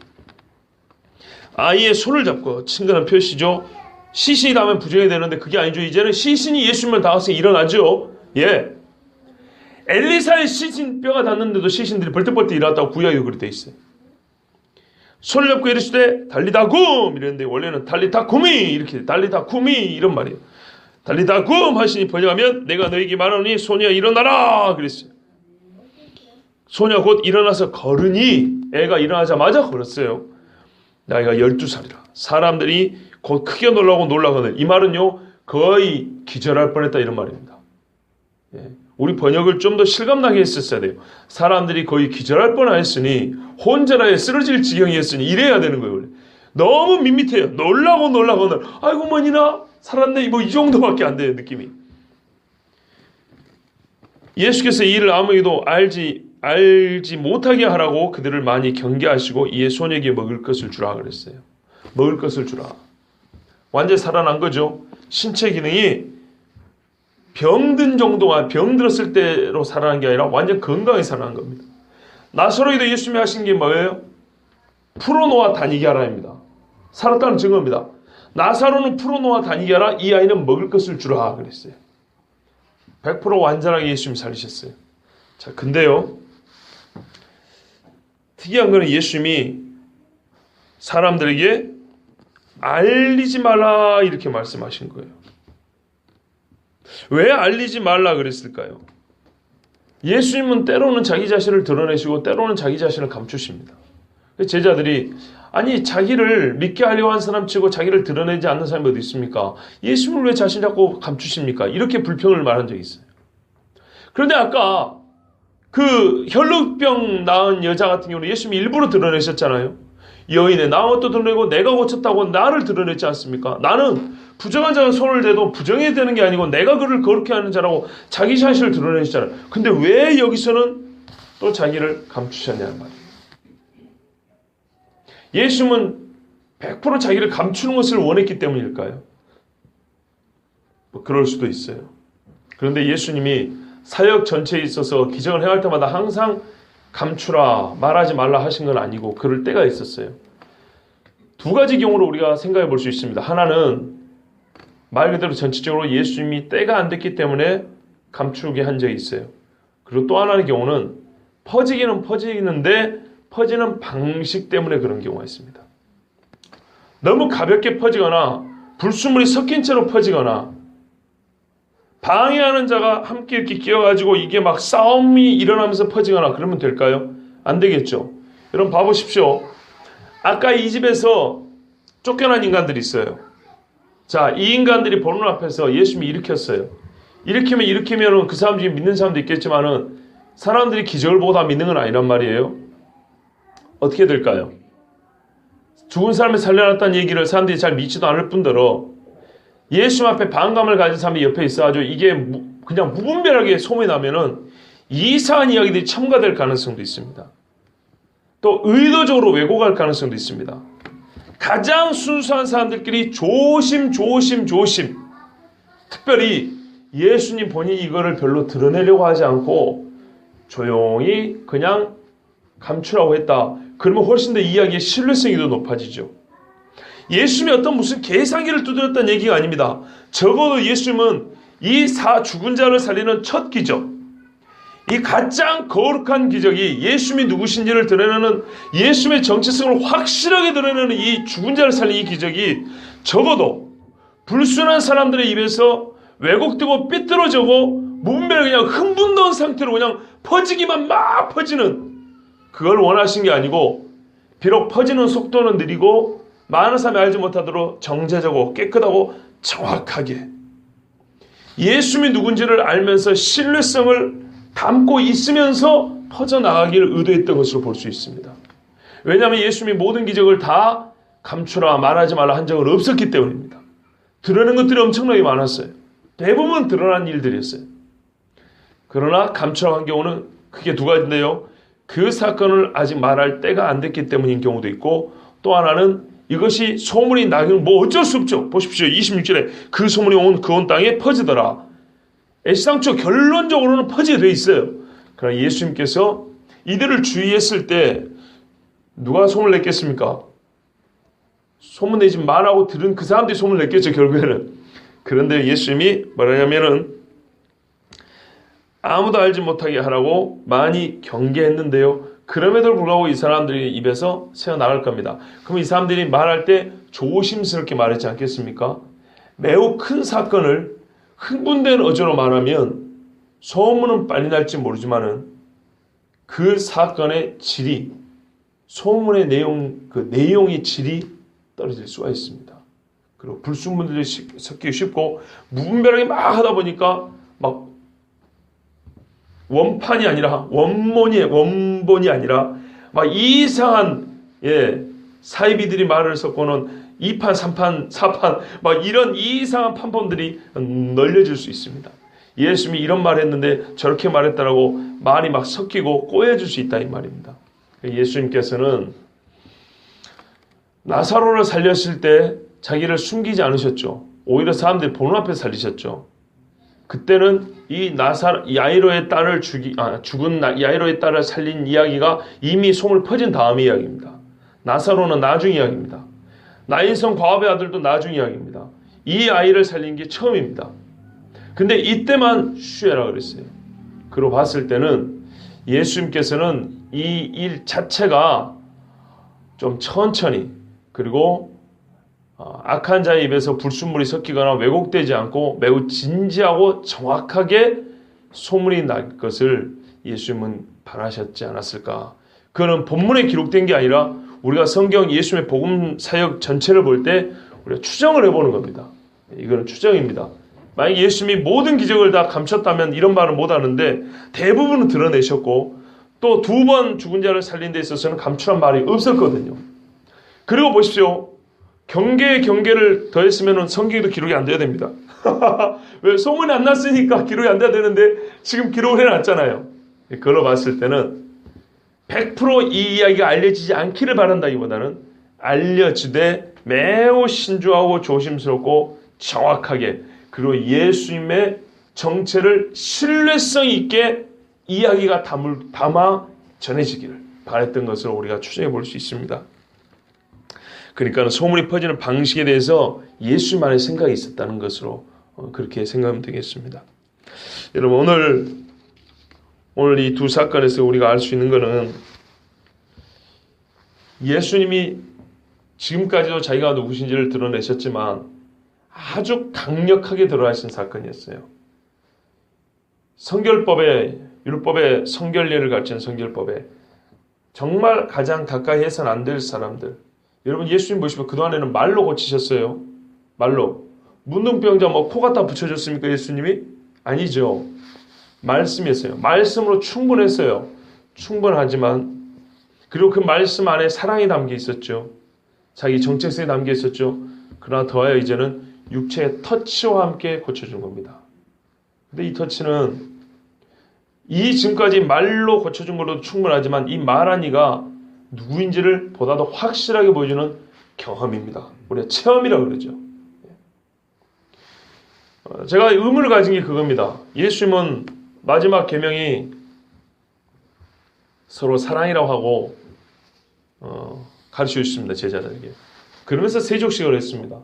아이의 손을 잡고 친근한 표시죠. 시신이 닿으면 부정이 되는데 그게 아니죠. 이제는 시신이 예수님을 닿아서 일어나죠. 예. 엘리사의 시신 뼈가 닿는데도 시신들이 벌떡벌떡 일어났다고 구약에 그렇게 돼 있어요. 손을 잡고 이르시되 달리다굼 이랬는데 원래는 달리다굼이 이렇게 달리다굼이 이런 말이에요. 달리다굼 하시니 번역하면 내가 너에게 말하노니 소녀야 일어나라 그랬어요. 소녀 곧 일어나서 걸으니 애가 일어나자마자 걸었어요. 나이가 12살이라. 사람들이 곧 크게 놀라거늘. 이 말은요 거의 기절할 뻔했다 이런 말입니다. 예. 우리 번역을 좀 더 실감나게 했었어야 돼요. 사람들이 거의 기절할 뻔했으니 혼자라에 쓰러질 지경이었으니 이래야 되는 거예요. 원래. 너무 밋밋해요. 놀라거늘. 아이고 뭐니나 살았네. 뭐 이 정도밖에 안 돼요. 느낌이. 예수께서 이 일을 아무에게도 알지 못하게 하라고 그들을 많이 경계하시고 이에 소녀에게 먹을 것을 주라 그랬어요. 먹을 것을 주라. 완전히 살아난 거죠. 신체 기능이 병든 정도가 병들었을 때로 살아난 게 아니라 완전 건강히 살아난 겁니다. 나사로에도 예수님이 하신 게 뭐예요? 풀어놓아 다니게 하라입니다. 살았다는 증거입니다. 나사로는 풀어놓아 다니게 하라. 이 아이는 먹을 것을 주라 그랬어요. 100% 완전하게 예수님이 살리셨어요. 자, 근데요. 특이한 거는 예수님이 사람들에게 알리지 말라 이렇게 말씀하신 거예요. 왜 알리지 말라 그랬을까요? 예수님은 때로는 자기 자신을 드러내시고 때로는 자기 자신을 감추십니다. 제자들이 아니 자기를 믿게 하려고 한 사람치고 자기를 드러내지 않는 사람이 어디 있습니까? 예수님을 왜 자신 자꾸 감추십니까? 이렇게 불평을 말한 적이 있어요. 그런데 아까 그 혈루병 나은 여자 같은 경우는 예수님이 일부러 드러내셨잖아요. 여인의 나은 것도 드러내고 내가 고쳤다고 나를 드러냈지 않습니까? 나는 부정한 자가 손을 대도 부정해야 되는 게 아니고 내가 그를 거룩해 하는 자라고 자기 자신을 드러내시잖아요. 근데 왜 여기서는 또 자기를 감추셨냐는 말이에요. 예수님은 100% 자기를 감추는 것을 원했기 때문일까요? 뭐 그럴 수도 있어요. 그런데 예수님이 사역 전체에 있어서 기적을 행할 때마다 항상 감추라 말하지 말라 하신 건 아니고 그럴 때가 있었어요. 두 가지 경우로 우리가 생각해 볼 수 있습니다. 하나는 말 그대로 전체적으로 예수님이 때가 안 됐기 때문에 감추게 한 적이 있어요. 그리고 또 하나의 경우는 퍼지기는 퍼지는데 퍼지는 방식 때문에 그런 경우가 있습니다. 너무 가볍게 퍼지거나 불순물이 섞인 채로 퍼지거나 방해하는 자가 함께 이렇게 끼어가지고 이게 막 싸움이 일어나면서 퍼지거나 그러면 될까요? 안 되겠죠. 여러분 봐보십시오. 아까 이 집에서 쫓겨난 인간들이 있어요. 자, 이 인간들이 보는 앞에서 예수님이 일으켰어요. 일으키면 그 사람 중에 믿는 사람도 있겠지만은 사람들이 기적을 보고 다 믿는 건 아니란 말이에요. 어떻게 될까요? 죽은 사람을 살려놨다는 얘기를 사람들이 잘 믿지도 않을 뿐더러 예수 앞에 반감을 가진 사람이 옆에 있어가지고 이게 그냥 무분별하게 소문이 나면은 이상한 이야기들이 첨가될 가능성도 있습니다. 또 의도적으로 왜곡할 가능성도 있습니다. 가장 순수한 사람들끼리 조심. 특별히 예수님 본인이 이거를 별로 드러내려고 하지 않고 조용히 그냥 감추라고 했다. 그러면 훨씬 더 이야기의 신뢰성이 더 높아지죠. 예수님이 어떤 무슨 계산기를 두드렸다는 얘기가 아닙니다. 적어도 예수님은 이 죽은 자를 살리는 첫 기적, 이 가장 거룩한 기적이 예수님이 누구신지를 드러내는, 예수님의 정체성을 확실하게 드러내는 이 죽은 자를 살린 이 기적이 적어도 불순한 사람들의 입에서 왜곡되고 삐뚤어지고 문맥을 그냥 흥분된 상태로 그냥 퍼지기만 막 퍼지는, 그걸 원하신 게 아니고 비록 퍼지는 속도는 느리고 많은 사람이 알지 못하도록 정제적으로 깨끗하고 정확하게 예수님이 누군지를 알면서 신뢰성을 담고 있으면서 퍼져나가기를 의도했던 것으로 볼 수 있습니다. 왜냐하면 예수님이 모든 기적을 다 감추라 말하지 말라 한 적은 없었기 때문입니다. 드러낸 것들이 엄청나게 많았어요. 대부분 드러난 일들이었어요. 그러나 감추라고 한 경우는 크게 두 가지인데요. 그 사건을 아직 말할 때가 안 됐기 때문인 경우도 있고, 또 하나는 이것이 소문이 나기는 뭐 어쩔 수 없죠. 보십시오. 26절에 그 소문이 온 땅에 퍼지더라. 애시당초 결론적으로는 퍼지게 돼 있어요. 그러나 예수님께서 이들을 주의했을 때 누가 소문을 냈겠습니까? 소문내지 말라고 들은 그 사람들이 소문을 냈겠죠, 결국에는. 그런데 예수님이 뭐라냐면은 아무도 알지 못하게 하라고 많이 경계했는데요. 그럼에도 불구하고 이 사람들이 입에서 새어나갈 겁니다. 그럼 이 사람들이 말할 때 조심스럽게 말했지 않겠습니까? 매우 큰 사건을 흥분된 어조로 말하면 소문은 빨리 날지 모르지만은 그 사건의 질이, 소문의 내용의 질이 떨어질 수가 있습니다. 그리고 불순물들이 섞이기 쉽고 무분별하게 막 하다 보니까 막 원판이 아니라 원본이 아니라 막 이상한 사이비들이 말을 섞고는 2판, 3판, 4판 막 이런 이상한 판본들이 널려질 수 있습니다. 예수님이 이런 말을 했는데 저렇게 말했다라고 말이 막 섞이고 꼬여질 수 있다 이 말입니다. 예수님께서는 나사로를 살렸을 때 자기를 숨기지 않으셨죠. 오히려 사람들이 보는 앞에 살리셨죠. 그때는 이 야이로의 딸을 죽은 야이로의 딸을 살린 이야기가 이미 소문이 퍼진 다음 이야기입니다. 나사로는 나중 이야기입니다. 나인성 과업의 아들도 나중 이야기입니다. 이 아이를 살린 게 처음입니다. 근데 이때만 쉬해라 그랬어요. 그러고 봤을 때는 예수님께서는 이 일 자체가 좀 천천히, 그리고 악한 자의 입에서 불순물이 섞이거나 왜곡되지 않고 매우 진지하고 정확하게 소문이 날 것을 예수님은 바라셨지 않았을까. 그거는 본문에 기록된 게 아니라 우리가 성경 예수님의 복음 사역 전체를 볼 때 우리가 추정을 해보는 겁니다. 이거는 추정입니다. 만약 예수님이 모든 기적을 다 감췄다면 이런 말을 못하는데 대부분은 드러내셨고, 또 2번 죽은 자를 살린 데 있어서는 감추란 말이 없었거든요. 그리고 보십시오. 경계에 경계를 더했으면 성경에도 기록이 안 돼야 됩니다. 왜? 소문이 안 났으니까 기록이 안 돼야 되는데 지금 기록을 해놨잖아요. 그걸로 봤을 때는 100% 이 이야기가 알려지지 않기를 바란다기보다는 알려지되 매우 신중하고 조심스럽고 정확하게, 그리고 예수님의 정체를 신뢰성 있게 이야기가 담아 전해지기를 바랬던 것을 우리가 추정해 볼 수 있습니다. 그러니까 소문이 퍼지는 방식에 대해서 예수님만의 생각이 있었다는 것으로 그렇게 생각하면 되겠습니다. 여러분, 오늘 이 두 사건에서 우리가 알 수 있는 것은 예수님이 지금까지도 자기가 누구신지를 드러내셨지만 아주 강력하게 드러나신 사건이었어요. 율법의 성결례를 가르치는 성결법에 정말 가장 가까이 해서는 안 될 사람들, 여러분 예수님 보시면 그동안에는 말로 고치셨어요. 말로. 문둥병자 코 갖다 붙여줬습니까 예수님이? 아니죠. 말씀이었어요. 말씀으로 충분했어요. 충분하지만, 그리고 그 말씀 안에 사랑이 담겨 있었죠. 자기 정체성이 담겨 있었죠. 그러나 더하여 이제는 육체의 터치와 함께 고쳐준 겁니다. 근데 이 터치는 이 지금까지 말로 고쳐준 걸로도 충분하지만 이 말한 이가 누구인지를 보다 더 확실하게 보여주는 경험입니다. 우리가 체험이라고 그러죠. 제가 의문을 가진 게 그겁니다. 예수님은 마지막 계명이 서로 사랑이라고 하고 가르쳐 주십니다. 제자들에게. 그러면서 세족식을 했습니다.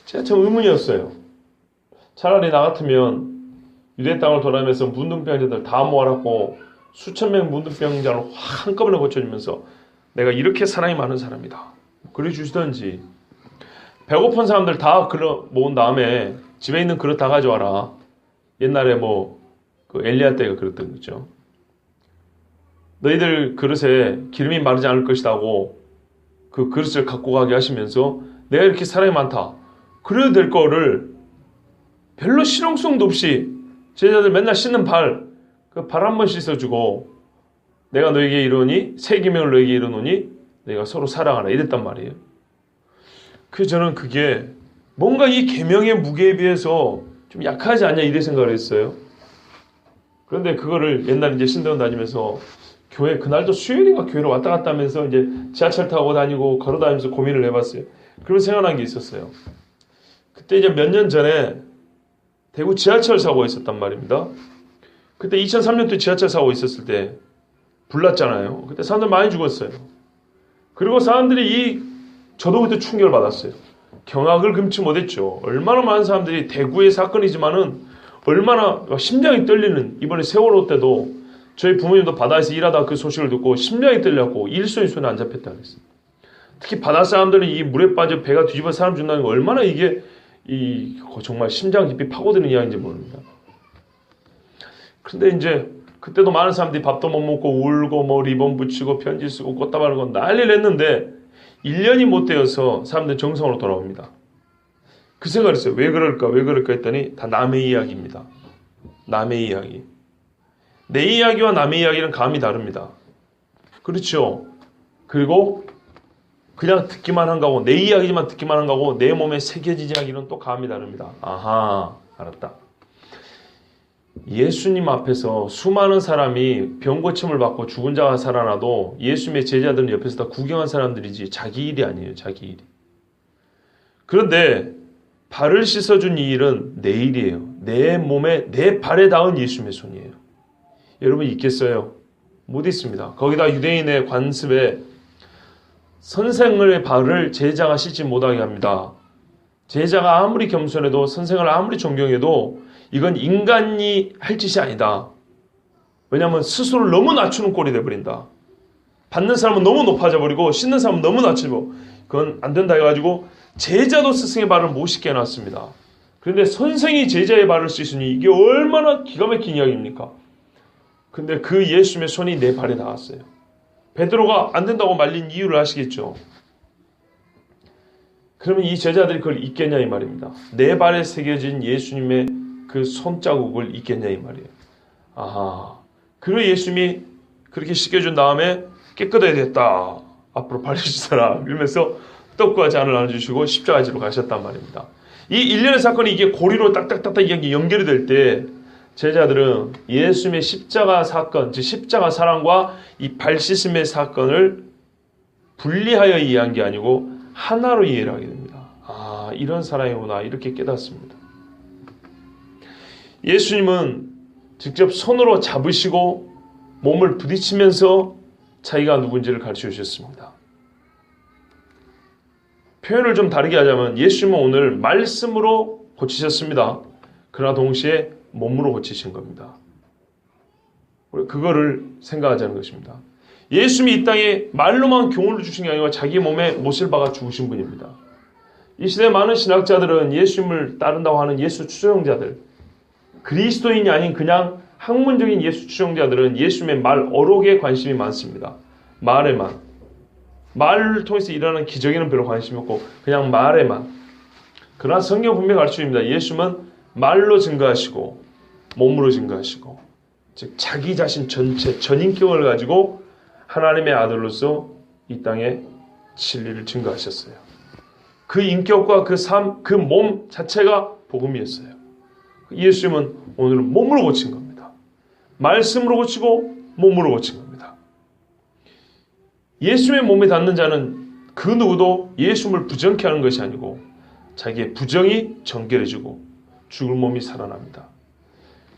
제가 참 의문이었어요. 차라리 나 같으면 유대 땅을 돌아다니면서 문둥병자들 다 모아놓고 수천 명 문둥병자를 한꺼번에 고쳐주면서 내가 이렇게 사랑이 많은 사람이다. 그래 주시던지, 배고픈 사람들 다 모은 다음에 집에 있는 그릇 다 가져와라. 옛날에 그 엘리야 때가 그랬던 거죠. 너희들 그릇에 기름이 마르지 않을 것이라고 그 그릇을 갖고 가게 하시면서 내가 이렇게 사랑이 많다. 그래도 될 거를 별로 실용성도 없이 제자들 맨날 씻는 그 발 한 번 씻어주고 내가 너에게 이르노니 새 계명을 너에게 이르노니 내가 서로 사랑하라 이랬단 말이에요. 그래서 저는 그게 뭔가 이 계명의 무게에 비해서 좀 약하지 않냐 이래 생각을 했어요. 그런데 그거를 옛날에 이제 신대원 다니면서 교회 그날도 수요일인가 교회로 왔다 갔다 하면서 이제 지하철 타고 다니고 걸어 다니면서 고민을 해봤어요. 그러면 생각난 게 있었어요. 그때 이제 몇 년 전에 대구 지하철 사고가 있었단 말입니다. 그때 2003년도에 지하철 사고 있었을 때 불났잖아요. 그때 사람들 많이 죽었어요. 그리고 사람들이 저도 그때 충격을 받았어요. 경악을 금치 못했죠. 얼마나 많은 사람들이 대구의 사건이지만은 얼마나 심장이 떨리는, 이번에 세월호 때도 저희 부모님도 바다에서 일하다가 그 소식을 듣고 심장이 떨렸고 일손이 손에 안 잡혔다 그랬어요. 특히 바다 사람들은 이 물에 빠져 배가 뒤집어 사람 죽는다는 거 얼마나 이게 정말 심장 깊이 파고드는 이야기인지 모릅니다. 그런데 이제 그때도 많은 사람들이 밥도 못 먹고 울고 리본 붙이고 편지 쓰고 꽃다발 건 난리를 했는데 1년이 못 되어서 사람들이 정상으로 돌아옵니다. 그 생각을 했어요. 왜 그럴까 했더니 다 남의 이야기입니다. 남의 이야기. 내 이야기와 남의 이야기는 감이 다릅니다. 그렇죠. 그리고 그냥 듣기만 한 거고 내 이야기만 듣기만 한 거고 내 몸에 새겨지지 않기는 또 감이 다릅니다. 아하, 알았다. 예수님 앞에서 수많은 사람이 병 고침을 받고 죽은 자가 살아나도 예수님의 제자들은 옆에서 다 구경한 사람들이지 자기 일이 아니에요. 자기 일이. 그런데 발을 씻어준 이 일은 내 일이에요. 내 몸에 내 발에 닿은 예수님의 손이에요. 여러분 있겠어요? 못 있습니다. 거기다 유대인의 관습에 선생의 발을 제자가 씻지 못하게 합니다. 제자가 아무리 겸손해도 선생을 아무리 존경해도 이건 인간이 할 짓이 아니다. 왜냐하면 스스로를 너무 낮추는 꼴이 돼버린다. 받는 사람은 너무 높아져 버리고 씻는 사람은 너무 낮추고 그건 안 된다 해가지고 제자도 스승의 발을 못 씻게 해놨습니다. 그런데 선생이 제자의 발을 씻으니 이게 얼마나 기가 막힌 이야기입니까? 근데 그 예수님의 손이 내 발에 닿았어요. 베드로가 안 된다고 말린 이유를 아시겠죠? 그러면 이 제자들이 그걸 잊겠냐 이 말입니다. 내 발에 새겨진 예수님의 그 손자국을 잊겠냐 이 말이에요. 아하. 그리고 예수님이 그렇게 씻겨준 다음에 깨끗하게 됐다. 앞으로 발을 씻어라. 이러면서 떡과 잔을 나눠주시고 십자가지로 가셨단 말입니다. 이 일련의 사건이 이게 고리로 딱딱딱딱 이게 연결이 될 때 제자들은 예수님의 십자가 사건, 즉 십자가 사랑과 이 발 씻음의 사건을 분리하여 이해한 게 아니고 하나로 이해를 하게 됩니다. 아, 이런 사랑이구나 이렇게 깨닫습니다. 예수님은 직접 손으로 잡으시고 몸을 부딪히면서 자기가 누군지를 가르쳐 주셨습니다. 표현을 좀 다르게 하자면 예수님은 오늘 말씀으로 고치셨습니다. 그러나 동시에 몸으로 고치신 겁니다. 그거를 생각하자는 것입니다. 예수님이 이 땅에 말로만 교훈을 주신 게 아니라 자기 몸에 못을 박아 죽으신 분입니다. 이 시대 많은 신학자들은 예수님을 따른다고 하는 예수 추종자들, 그리스도인이 아닌 그냥 학문적인 예수 추종자들은 예수님의 말 어록에 관심이 많습니다. 말에만. 말을 통해서 일어나는 기적에는 별로 관심이 없고 그냥 말에만. 그러나 성경 분명히 가르쳐줍니다. 예수님은 말로 증거하시고 몸으로 증거하시고 즉 자기 자신 전체 전인격을 가지고 하나님의 아들로서 이 땅에 진리를 증거하셨어요. 그 인격과 그 삶, 그 몸 자체가 복음이었어요. 예수님은 오늘은 몸으로 고친 겁니다. 말씀으로 고치고 몸으로 고친 겁니다. 예수의 몸에 닿는 자는 그 누구도 예수를 부정케 하는 것이 아니고 자기의 부정이 정결해지고 죽을 몸이 살아납니다.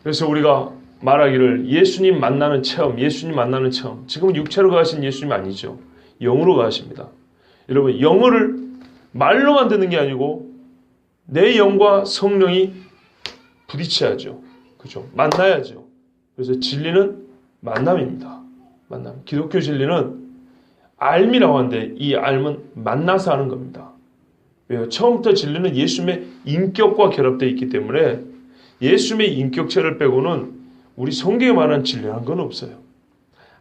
그래서 우리가 말하기를 예수님 만나는 체험, 예수님 만나는 체험. 지금은 육체로 가신 예수님 아니죠. 영으로 가십니다. 여러분, 영어를 말로만 듣는 게 아니고 내 영과 성령이 부딪혀야죠. 그죠? 만나야죠. 그래서 진리는 만남입니다. 만남. 기독교 진리는 알미라고 하는데 이 알은 만나서 하는 겁니다. 왜요? 처음부터 진리는 예수님의 인격과 결합되어 있기 때문에 예수님의 인격체를 빼고는 우리 성경에 말하는 진리라는 건 없어요.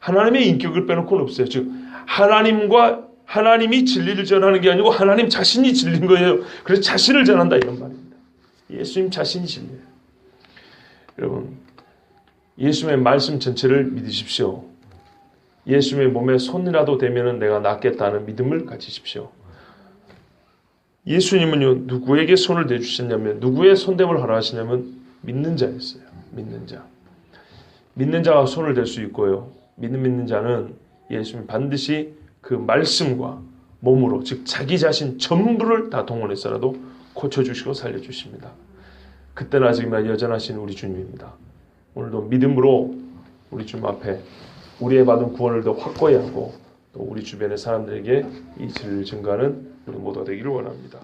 하나님의 인격을 빼놓고는 없어요. 즉 하나님이 진리를 전하는 게 아니고 하나님 자신이 진리인 거예요. 그래서 자신을 전한다 이런 말입니다. 예수님 자신이 진리예요. 여러분, 예수님의 말씀 전체를 믿으십시오. 예수님의 몸에 손이라도 대면은 내가 낫겠다는 믿음을 가지십시오. 예수님은요, 누구에게 손을 대주셨냐면, 누구의 손대을 허락하시냐면 믿는 자였어요. 믿는 자. 믿는 자가 손을 댈 수 있고요. 믿는 자는 예수님 반드시 그 말씀과 몸으로, 즉 자기 자신 전부를 다 동원해서라도 고쳐주시고 살려주십니다. 그때는 아직이나 여전하신 우리 주님입니다. 오늘도 믿음으로 우리 주님 앞에 우리의 받은 구원을 더 확고히 하고 또 우리 주변의 사람들에게 이 진리를 증거하는 우리 모두가 되기를 원합니다.